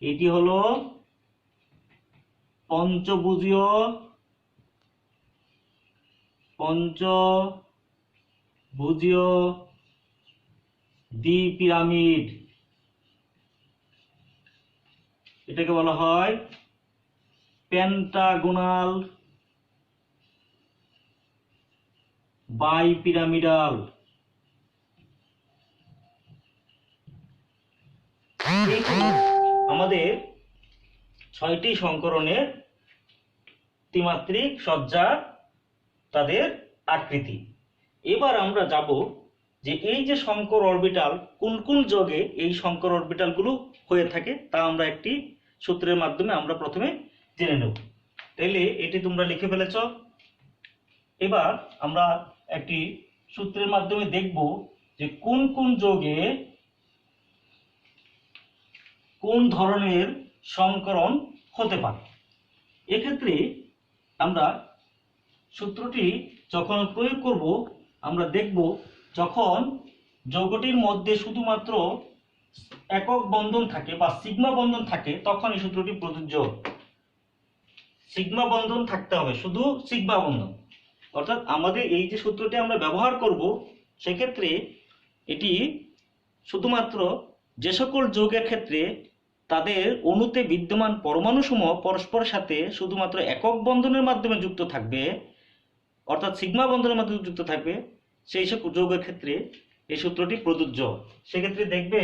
S1: এটি হলো পঞ্চভুজীয় দ্বিপিরামিড, এটাকে বলা হয় পেন্টাগোনাল বাইপিরামিডাল। আমাদের 6টি সংকরণের ত্রিমাত্রিক সজ্জা, তাদের আকৃতি। এবার আমরা যাব যে এই যে সংকর অরবিটাল, কোন কোন যোগে এই সংকর অরবিটালগুলো হয়ে থাকে তা আমরা একটি সূত্রের মাধ্যমে আমরা প্রথমে জেনে নেব। তাহলে এটি তোমরা লিখে ফেলেছ। এবার আমরা একটি সূত্রের মাধ্যমে দেখব যে কোন কোন যোগে কোন ধরনের সংকরণ হতে পারে। এক্ষেত্রে আমরা সূত্রটি যখন প্রয়োগ করব, আমরা দেখব যখন যৌগটির মধ্যে শুধুমাত্র একক বন্ধন থাকে বা সিগমা বন্ধন থাকে, তখন এই সূত্রটি প্রযোজ্য। সিগমা বন্ধন থাকতে হবে, শুধু সিগমা বন্ধন, অর্থাৎ আমাদের এই যে সূত্রটি আমরা ব্যবহার করব সেক্ষেত্রে এটি শুধুমাত্র যে সকল যৌগের ক্ষেত্রে তাদের অণুতে বিদ্যমান পরমাণুসমূহ পরস্পরের সাথে শুধুমাত্র একক বন্ধনের মাধ্যমে যুক্ত থাকবে, অর্থাৎ সিগমা বন্ধনের মাধ্যমে যুক্ত থাকবে, সেই সব যৌগের ক্ষেত্রে এই সূত্রটি প্রযোজ্য। সেক্ষেত্রে দেখবে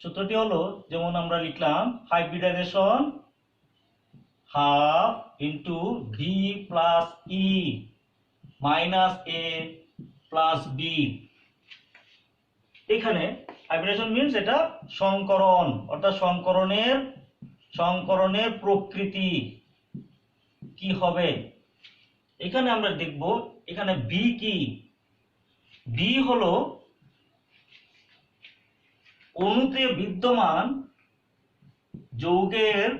S1: সূত্রটি হলো, যেমন আমরা লিখলাম hybridisation half into V plus E minus A plus B. এখানে হাইব্রিডেশন মিন্স এটা সংকরণ, অর্থাৎ সংকরণের প্রকৃতি কি হবে। এখানে আমরা দেখব এখানে বি কি। বি হলো অণুতে বিদ্যমান যৌগের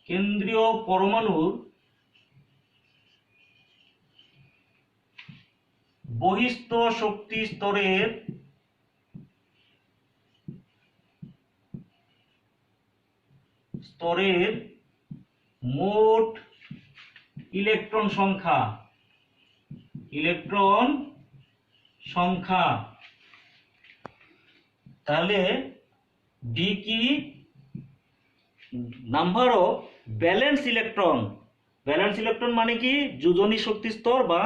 S1: কেন্দ্রীয় পরমাণুর বহিস্থ শক্তি স্তরের মোট ইলেকট্রন সংখ্যা। তাহলে ডি কি, number of balance electron. Balance electron মানে কি, যোজনী শক্তি স্তর বা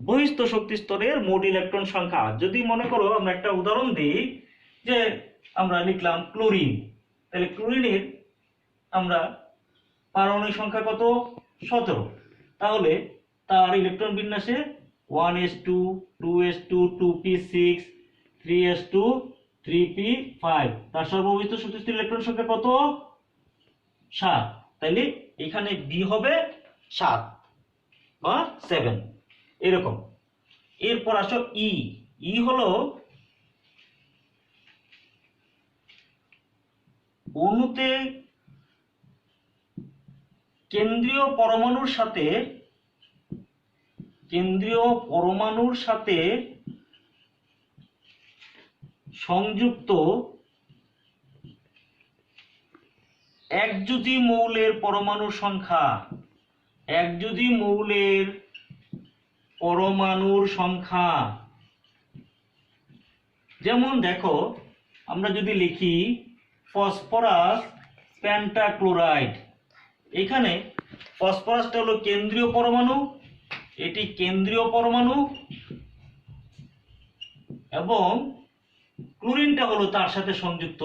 S1: বহিস্থ শক্তি স্তরের মোট ইলেকট্রন সংখ্যা। যদি মনে করো আমরা একটা উদাহরণ দিই, যে আমরা লিখলাম ক্লোরিন, তাহলে ক্লোরিনের আমরা পারমাণবিক সংখ্যা কত, 17। তাহলে তার ইলেকট্রন বিন্যাসে 1s2 2s2 2p6 3s2 3p5, তার সর্ববহিস্থ শক্তি স্তরের ইলেকট্রন সংখ্যা কত, 7। তাহলে এখানে বি হবে 7 বা 7 এরকম। এরপর আসো ই। ই হলো অণুতে কেন্দ্রীয় পরমাণুর সাথে সংযুক্ত একযোজী মৌলের পরমাণুর সংখ্যা। যেমন দেখো আমরা যদি লিখি ফসফরাস পেন্টাক্লোরাইড, এখানে ফসফরাসটা হলো কেন্দ্রীয় পরমাণু, এটি কেন্দ্রীয় পরমাণু, এবং ক্লোরিনটা হলো তার সাথে সংযুক্ত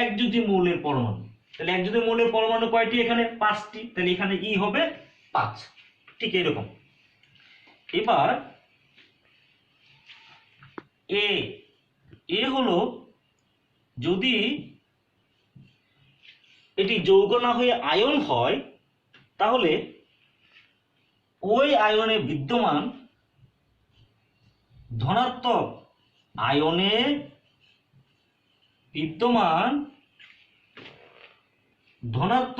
S1: একযোজী মৌলের পরমাণু। তাহলে একযোজী মৌলের পরমাণু কয়টি, এখানে 5টি। তাহলে এখানে ই হবে 5, ঠিক এরকম। এবার এ হলো, যদি এটি যৌগ না হয়ে আয়ন হয়, তাহলে ওই আয়নে বিদ্যমান ধনাত্মক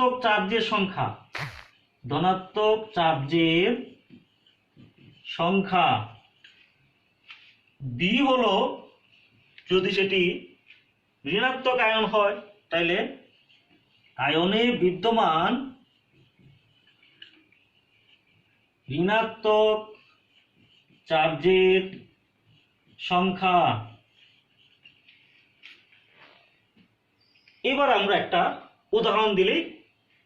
S1: চার্জের সংখ্যা। বি হলো যদি সেটি ঋণাত্মক আয়ন হয়, তাহলে আয়নে বিদ্যমান ঋণাত্মক চার্জের সংখ্যা। এবার আমরা একটা উদাহরণ দিলেই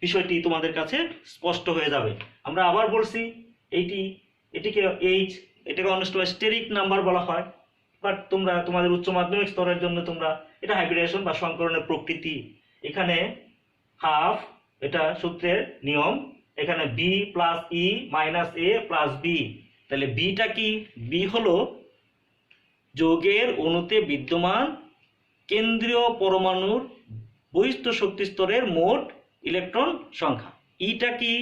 S1: বিষয়টি তোমাদের কাছে স্পষ্ট হয়ে যাবে। আমরা আবার বলছি, এটিকে এইচ, এটাকে অনেক সময় স্টেরিক নাম্বার বলা হয়, বাট তোমরা তোমাদের উচ্চ মাধ্যমিক স্তরের জন্য তোমরা এটা হাইব্রিডেশন বা সংকরণের প্রকৃতি। এখানে হাফ, এটা সূত্রের নিয়ম, এখানে B plus E minus A plus B. তাহলে বিটা কি, বি হলো যৌগের অণুতে বিদ্যমান কেন্দ্রীয় পরমাণুর বহিস্থ শক্তি স্তরের মোট ইলেকট্রন সংখ্যা। ইটা কি,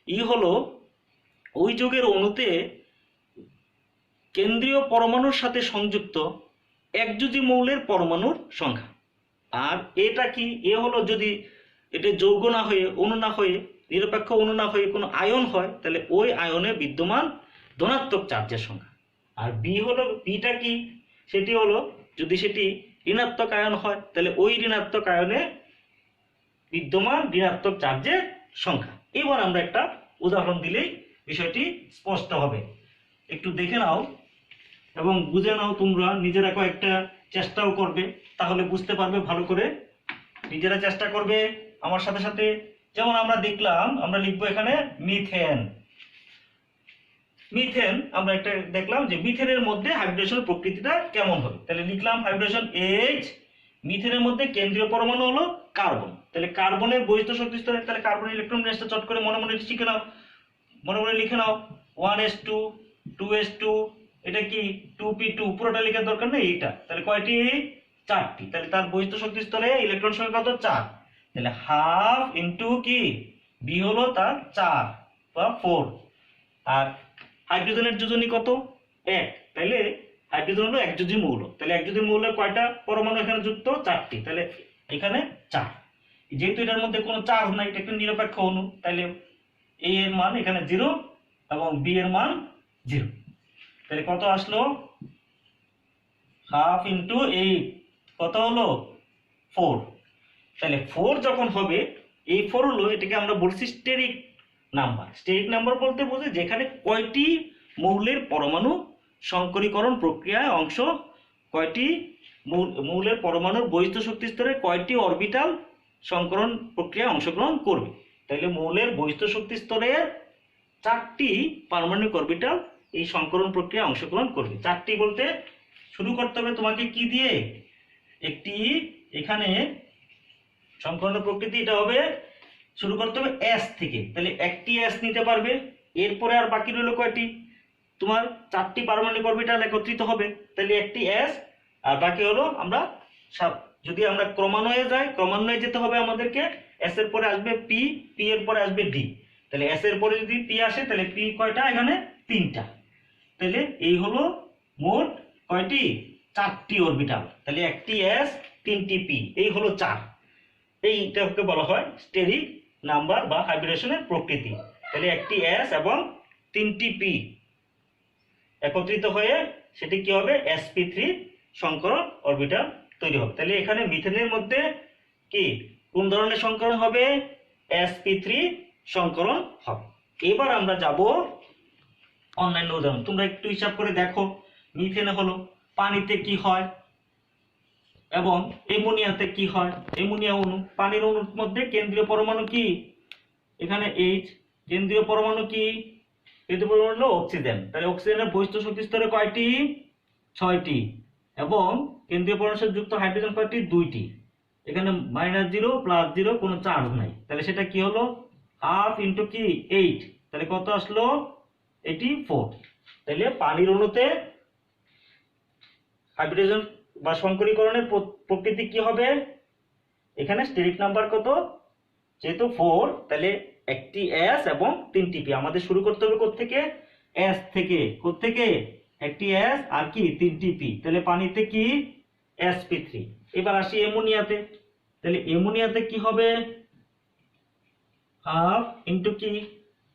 S1: ই হলো ওই যৌগের অণুতে কেন্দ্রীয় পরমাণুর সাথে সংযুক্ত একযোজী মৌলের পরমাণুর সংখ্যা। আর এটা কি, এ হলো যদি এটা যৌগ না হয়ে, অণু না হয়ে, নিরপেক্ষ অণু না হয়ে কোনো আয়ন হয়, তাহলে ওই আয়নে বিদ্যমান ধনাত্মক চার্জের সংখ্যা। আর বি হলো, বিটা কি, সেটি হলো যদি সেটি ঋণাত্মক আয়ন হয় তাহলে ওই ঋণাত্মক আয়নে বিদ্যমান ঋণাত্মক চার্জের সংখ্যা। এবার আমরা একটা উদাহরণ দিলেই বিষয়টি স্পষ্ট হবে। একটু দেখে নাও এবং বুঝে নাও, তোমরা নিজেরা কয়েকটা চেষ্টাও করবে, তাহলে বুঝতে পারবে ভালো করে। নিজেরা চেষ্টা করবে আমার সাথে সাথে। যেমন আমরা দেখলাম, আমরা লিখবো এখানে মিথেন। মিথেন আমরা একটা দেখলাম যে মিথেনের মধ্যে হাইব্রিডেশনের প্রকৃতিটা কেমন হবে। তাহলে লিখলাম হাইব্রিডেশন H। মিথেনের মধ্যে কেন্দ্রীয় পরমাণু হলো কার্বন। তাহলে কার্বনের বহিস্থ শক্তি স্তরে, তাহলে কার্বনের ইলেকট্রন বিন্যাসটা চট করে মনে মনে শিখে নাও, মনে মনে লিখে নাও। 1s2 2s2, এটা কি 2p2, পুরোটা লেখার দরকার নেই এটা। তাহলে কয়টি? 4টি। তাহলে তার বহিস্থ শক্তি স্তরে ইলেকট্রন সংখ্যা কত? 4। তাহলে হাফ ইন্টু কি বি হলো তার 4 বা 4। আর হাইড্রোজেনের যোজনী কত? 1। তাহলে হাইড্রোজেন হলো একযোজী মৌল। তাহলে একযোজী মৌলের কয়টা পরমাণু এখানে যুক্ত? 4টি। তাহলে এখানে 4। যেহেতু এটার মধ্যে কোনো চার্জ নাই, এটা একটা নিরপেক্ষ অণু, তাহলে এ এর মান এখানে 0 এবং বি এর মান 0। তাহলে কত আসলো? হাফ ইন্টু 8 কত হলো? 4। তাহলে 4 যখন হবে, এই 4 হলো, এটাকে আমরা বলছি স্টেরিক নাম্বার। স্টেরিক নাম্বার বলতে বোঝে যেখানে কয়টি মৌলের পরমাণু সংকরীকরণ প্রক্রিয়ায় অংশ, কয়টি মৌলের পরমাণুর বহিস্থ শক্তি স্তরে কয়টি অরবিটাল সংকরণ প্রক্রিয়ায় অংশগ্রহণ করবে। তাহলে মৌলের বহিস্থ শক্তি স্তরে 4টি পারমাণবিক অরবিটাল এই সংকরণ প্রক্রিয়ায় অংশগ্রহণ করবে। 4টি বলতে শুরু করতে হবে তোমাকে কি দিয়ে? একটি এখানে সংকরণ প্রকৃতি, এটা হবে শুরু করতে হবে S থেকে। তাহলে একটি S নিতে পারবে। এরপরে আর বাকি রইল কয়টি? তোমার 4টি পারমাণবিক অরবিটাল একত্রিত হবে। তাহলে একটি S, আর বাকি হলো আমরা যদি আমরা ক্রমান্বয়ে যাই, ক্রমান্বয়ে যেতে হবে আমাদেরকে। S এর পরে আসবে P, P এর পরে আসবে D। তাহলে S এর পরে যদি P আসে, তাহলে P কয়টা? এখানে 3টা। তাহলে এই হলো মোট কয়টি? 4টি অরবিটাল। তাহলে একটি S, 3টি P, এই হলো 4। এইটাকে বলা হয় স্টেরিক নাম্বার বা হাইব্রিডেশনের প্রকৃতি। তাহলে একটি S এবং 3টি P একত্রিত হয়ে সেটি কি হবে? sp3 সংকরণ অরবিটাল তৈরি হবে। তাহলে এখানে মিথেনের মধ্যে কি কোন ধরনের সংকরণ হবে? sp3 সংকরণ হবে। এবার আমরা যাব অন্যান্য উদাহরণ। তোমরা একটু হিসাব করে দেখো, মিথেনে হলো পানিতে কি হয় এবং অ্যামোনিয়াতে কি হয়। অ্যামোনিয়া অণু, পানির অণুর মধ্যে কেন্দ্রীয় পরমাণু কি? এখানে H। কেন্দ্রীয় পরমাণু কি? কেন্দ্রীয় পরমাণু হলো অক্সিজেন। তাহলে অক্সিজেনের বহিস্থ শক্তি স্তরে কয়টি? 6টি। এবং কেন্দ্রীয় পরমাণুর সাথে যুক্ত হাইড্রোজেন কয়টি? 2টি। এখানে -0 +0, কোনো চার্জ নাই। তাহলে সেটা কি হলো? হাফ ইন্টু কি 8। তাহলে কত আসলো? 84। তাহলে পানির অণুতে হাইব্রিডেশন বা সংকরীকরণের প্রকৃতি কি হবে? এখানে স্টেরিক নাম্বার কত? যেহেতু 4, তাহলে একটি S এবং 3টি P। আমাদের শুরু করতে হবে কোত্থেকে? S থেকে। কোত্থেকে? একটি S আর কি 3টি P। তাহলে পানিতে কি? sp3। এবার আসি অ্যামোনিয়াতে। তাহলে অ্যামোনিয়াতে কি হবে? হাফ ইন্টু কি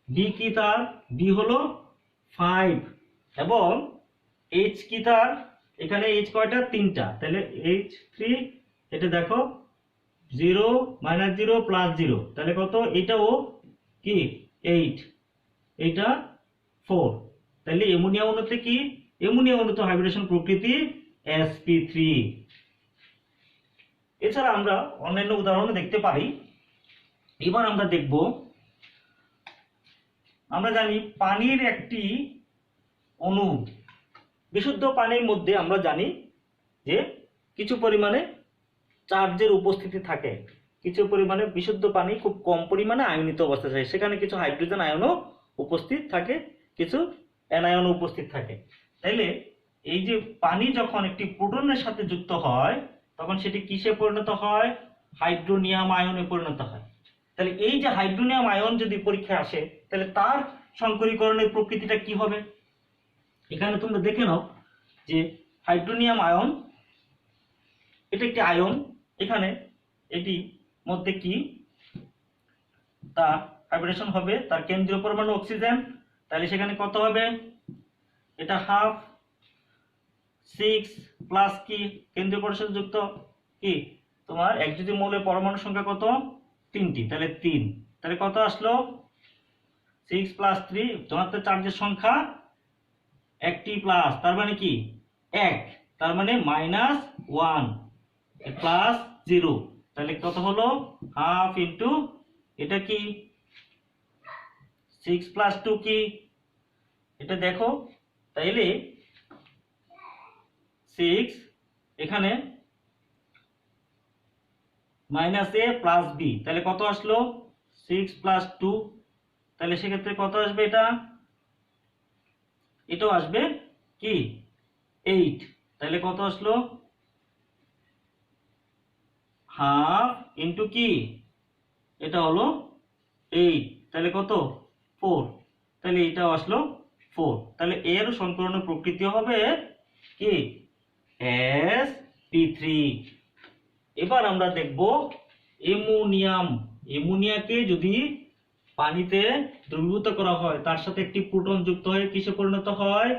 S1: B কি তার? B হলো 5 এবং H কি তার? এখানে H কয়টা? 3টা। তাহলে H3, এটা দেখো 0 -0 +0, তাহলে কত? এটাও কি 8, এটা 4। তাহলে অ্যামোনিয়া অণুতে কি? অ্যামোনিয়া অণুতে হাইব্রিডেশন প্রকৃতি sp3। এছাড়া আমরা অন্যান্য উদাহরণ দেখতে পারি। এবার আমরা দেখব, আমরা জানি পানির একটি অণু, বিশুদ্ধ পানির মধ্যে আমরা জানি যে কিছু পরিমাণে চার্জের উপস্থিতি থাকে, কিছু পরিমাণে বিশুদ্ধ পানি খুব কম পরিমাণে আয়নিত অবস্থায় থাকে, সেখানে কিছু হাইড্রোজেন আয়নও উপস্থিত থাকে, কিছু অ্যানায়নও উপস্থিত থাকে। তাইলে এই যে পানি যখন একটি প্রোটনের সাথে যুক্ত হয় তখন সেটি কিসে পরিণত হয়? হাইড্রোনিয়াম আয়নে পরিণত হয়। তাহলে এই যে হাইড্রোনিয়াম আয়ন যদি পরীক্ষায় আসে, তাহলে তার সংকরীকরণের প্রকৃতিটা কি হবে? এখানে তোমরা দেখে নাও যে হাইড্রোনিয়াম আয়ন, এটা একটি আয়ন। এখানে এটি মধ্যে কি তার হাইব্রিডেশন হবে, তার কেন্দ্রীয় পরমাণু অক্সিজেন। তাহলে সেখানে কত হবে? এটা হাফ 6 প্লাস কি কেন্দ্রীয় পরমাণুর সাথে যুক্ত কি তোমার একযোজীয় মৌলের পরমাণু সংখ্যা কত 3টি, তাহলে 3, তাহলে কত আসলো 6 প্লাস 3 ধনাত্মক চার্জের সংখ্যা একটি প্লাস, তার মানে কি 1, তার মানে -1 প্লাস 0, তাহলে কত হলো হাফ ইন্টু এটা কি 6 প্লাস 2 কি এটা দেখো, তাইলে 6 এখানে -a প্লাস b, তাহলে কত আসলো 6 প্লাস 2, তাহলে সেক্ষেত্রে কত আসবে এটাও আসবে কি 8, তাহলে কত আসলো হাফ ইন্টু কি এটা হলো 8, তাহলে কত 4, তাহলে এটাও আসলো 4, তাহলে এর সংকরণের প্রকৃতি হবে কি sp3। এবার আমরা দেখব অ্যামোনিয়াকে যদি পানিতে দ্রবীভূত করা হয় তার সাথে একটি প্রোটন যুক্ত হয়ে কিসে পরিণত হয়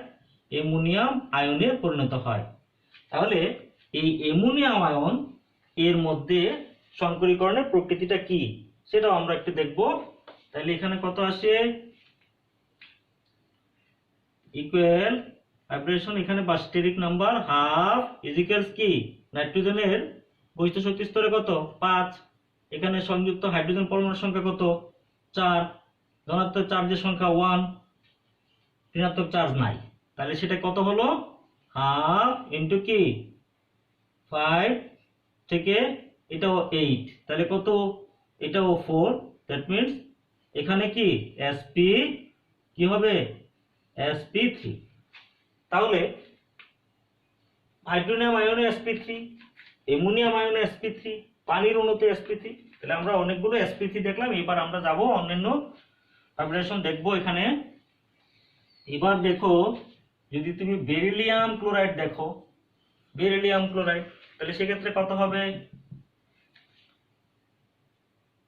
S1: অ্যামোনিয়াম আয়নে পরিণত হয়। তাহলে এই অ্যামোনিয়াম আয়ন এর মধ্যে সংকরীকরণের প্রকৃতিটা কি সেটাও আমরা একটু দেখব। তাহলে এখানে কত আসে ইকুয়াল ভাইব্রেশন, এখানে বা স্টেরিক নাম্বার হাফ ইজিক্যালস কি নাইট্রোজেনের বহিস্থ শক্তি স্তরে কত 5, এখানে সংযুক্ত হাইড্রোজেন পরমাণুর সংখ্যা কত 4, ধনাত্মক চার্জের সংখ্যা 1, ঋণাত্মক চার্জ নাই, তাহলে সেটা কত হলো হাফ ইন্টু কি 5 থেকে এটাও 8, তাহলে কত এটাও 4, দ্যাট মিন্স এখানে কি sp কি হবে sp3। তাহলে হাইড্রোনিয়াম আয়নে sp3, অ্যামোনিয়াম আয়নে sp3, পানির অণুতে sp3, তাহলে আমরা অনেকগুলো sp3 দেখলাম। এবার আমরা যাব অন্যান্য ভাইব্রেশন দেখব এখানে। এবার দেখো যদি তুমি বেরিলিয়াম ক্লোরাইড দেখো, বেরিলিয়াম ক্লোরাইড, তাহলে সেক্ষেত্রে কত হবে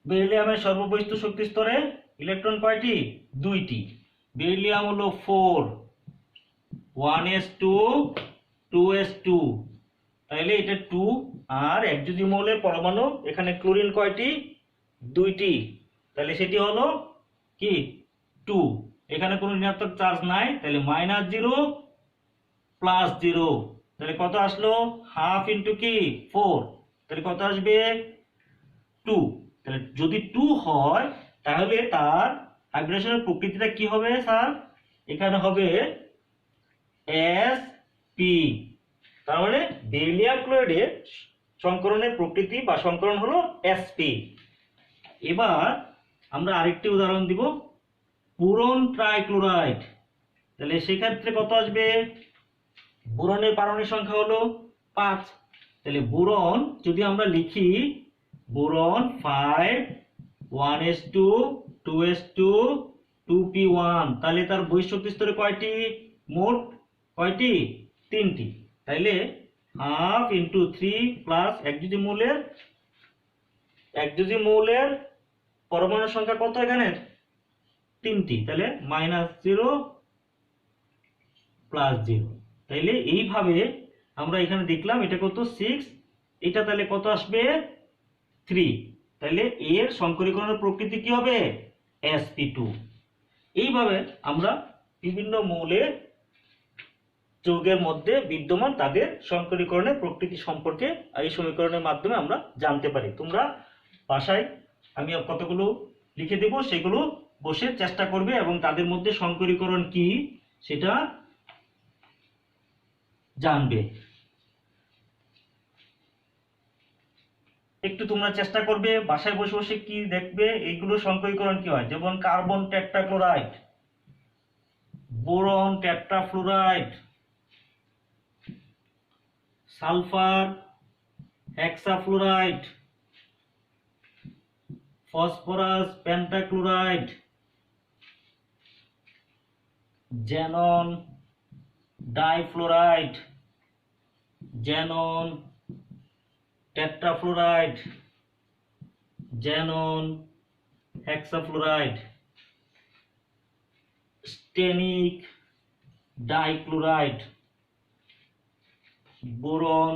S1: বেরিলিয়ামের সর্ববহিস্থ শক্তি স্তরে ইলেকট্রন কয়টি 2টি, বেরিলিয়াম হলো 4, 1s2 2s2, তাহলে এটা 2, আর একযোজীয় মৌলের পরমাণু এখানে ক্লোরিন কয়টি 2টি, তাহলে সেটি হলো কি 2, এখানে কোনো ঋণাত্মক চার্জ নাই, তাহলে -0 প্লাস 0, তাহলে কত আসলো হাফ ইন্টু কি 4, তাহলে কত আসবে 2, তাহলে যদি 2 হয় তাহলে তার ভাইব্রেশনের প্রকৃতিটা কি হবে স্যার এখানে হবে sp, তার মানে বেরিলিয়াম ক্লোরাইডের সংকরণের প্রকৃতি বা সংকরণ হলো sp। এবার আমরা আরেকটি উদাহরণ দিব বোরন ট্রাইক্লোরাইড, তাহলে সেক্ষেত্রে কত আসবে বোরনের পারমাণবিক সংখ্যা হলো 5, তাহলে বোরন যদি আমরা লিখি বোরন 5 1s2 2s2 2p1, তাহলে তার বহিঃশক্তি স্তরে কয়টি মোট কয়টি 3টি, তাইলে হাফ ইন্টু 3 প্লাস একযোজীয় মৌলের পরমাণুর সংখ্যা কত এখানে 3টি, তাহলে -0 প্লাস 0, তাইলে এইভাবে আমরা এখানে দেখলাম এটা কত 6, এটা তাহলে কত আসবে 3, তাহলে এর সংকরীকরণের প্রকৃতি কি হবে sp2। এইভাবে আমরা বিভিন্ন মৌলের যৌগের মধ্যে বিদ্যমান তাদের সংকরীকরণের প্রকৃতি সম্পর্কে এই সমীকরণের মাধ্যমে আমরা জানতে পারি। তোমরা বাসায় আমি কতগুলো লিখে দেব, সেগুলো বসে চেষ্টা করবে এবং তাদের মধ্যে সংকরীকরণ কি সেটা জানবে। একটু তোমরা চেষ্টা করবে বাসায় বসে বসে কি দেখবে এইগুলো সংকরীকরণ কি হয়, যেমন carbon tetrachloride, boron tetrafluoride, sulphur hexafluoride, phosphorus pentachloride, xenon difluoride, xenon tetrafluoride, xenon hexafluoride, stannic dichloride, boron,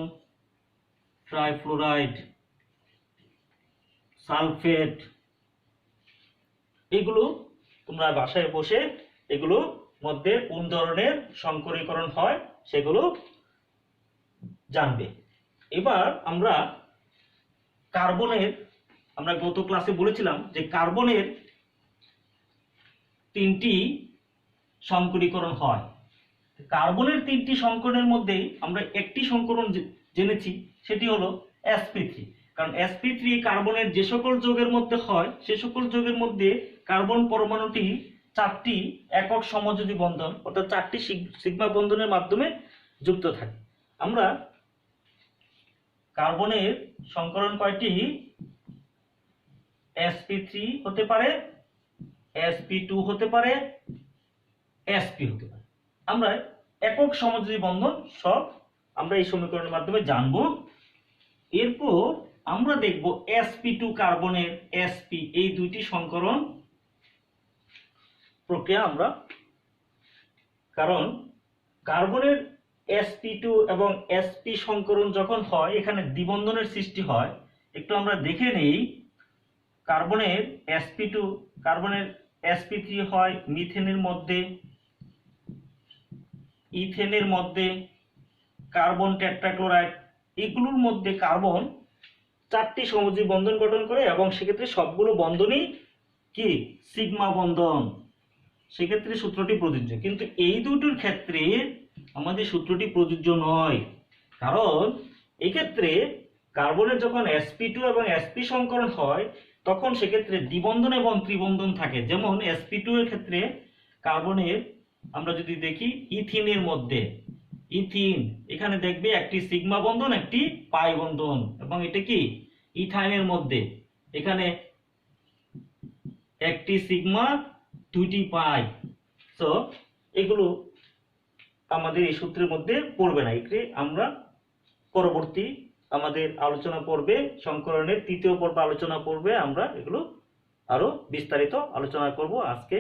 S1: trifluoride, sulphate, এগুলো তোমরা বাসায় বসে এগুলো মধ্যে কোন ধরনের সংকরীকরণ হয় সেগুলো জানবে। এবার আমরা গত ক্লাসে বলেছিলাম যে কার্বনের 3টি সংকরীকরণ হয়। কার্বনের 3টি সংকরণের মধ্যে আমরা একটি সংকরণ জেনেছি, সেটি হলো sp3। কারণ sp3 কার্বনের যে সকল যৌগের মধ্যে হয় সে সকল যৌগের মধ্যে কার্বন পরমাণুটি 4টি একক সমযোজী বন্ধন অর্থাৎ 4টি সিগমা বন্ধনের মাধ্যমে যুক্ত থাকে। আমরা কার্বনের সংকরণ কয়টি? sp3 হতে পারে, sp2 হতে পারে, sp হতে পারে। আমরা একক সমযোজী বন্ধন সব আমরা এই সমীকরণের মাধ্যমে জানবো। এরপর আমরা দেখব sp2 কার্বনের sp এই দুইটি সংকরণ প্রক্রিয়া আমরা, কারণ কার্বনের sp2 এবং sp সংকরণ যখন হয় এখানে দ্বিবন্ধনের সৃষ্টি হয়। একটু আমরা দেখে নেই, কার্বনের sp3 হয় মিথেনের মধ্যে, ইথেনের মধ্যে, কার্বন টেট্রাক্লোরাইড, এগুলোর মধ্যে কার্বন 4টি সমযোজী বন্ধন গঠন করে এবং সেক্ষেত্রে সবগুলো বন্ধনই কি সিগমা বন্ধন, সেক্ষেত্রে সূত্রটি প্রযোজ্য। কিন্তু এই দুটোর ক্ষেত্রে আমাদের সূত্রটি প্রযোজ্য নয়, কারণ এই ক্ষেত্রে কার্বনের যখন sp2 এবং sp সংকরণ হয় তখন সেক্ষেত্রে দ্বিবন্ধন এবং ত্রিবন্ধন থাকে। যেমন sp2 এর ক্ষেত্রে কার্বনের আমরা যদি দেখি ইথিনের মধ্যে, ইথিন এখানে দেখবে একটি সিগমা বন্ধন একটি পাই বন্ধন, এবং এটা কি ইথাইনের মধ্যে এখানে একটি সিগমা দুইটি পাই। সো এগুলো আমাদের এই সূত্রের মধ্যে পড়বে না। এগুলি আমরা পরবর্তী আমাদের আলোচনা পর্বে, সংকরণের 3য় পর্ব আলোচনা পর্বে আমরা এগুলো আরো বিস্তারিত আলোচনা করব। আজকে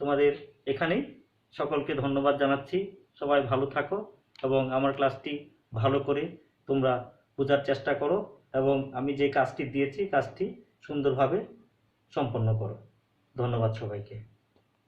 S1: তোমাদের এখানেই, সকলকে ধন্যবাদ জানাচ্ছি। সবাই ভালো থাকো এবং আমার ক্লাসটি ভালো করে তোমরা বোঝার চেষ্টা করো এবং আমি যে কাজটি দিয়েছি কাজটি সুন্দরভাবে সম্পন্ন করো। ধন্যবাদ সবাইকে।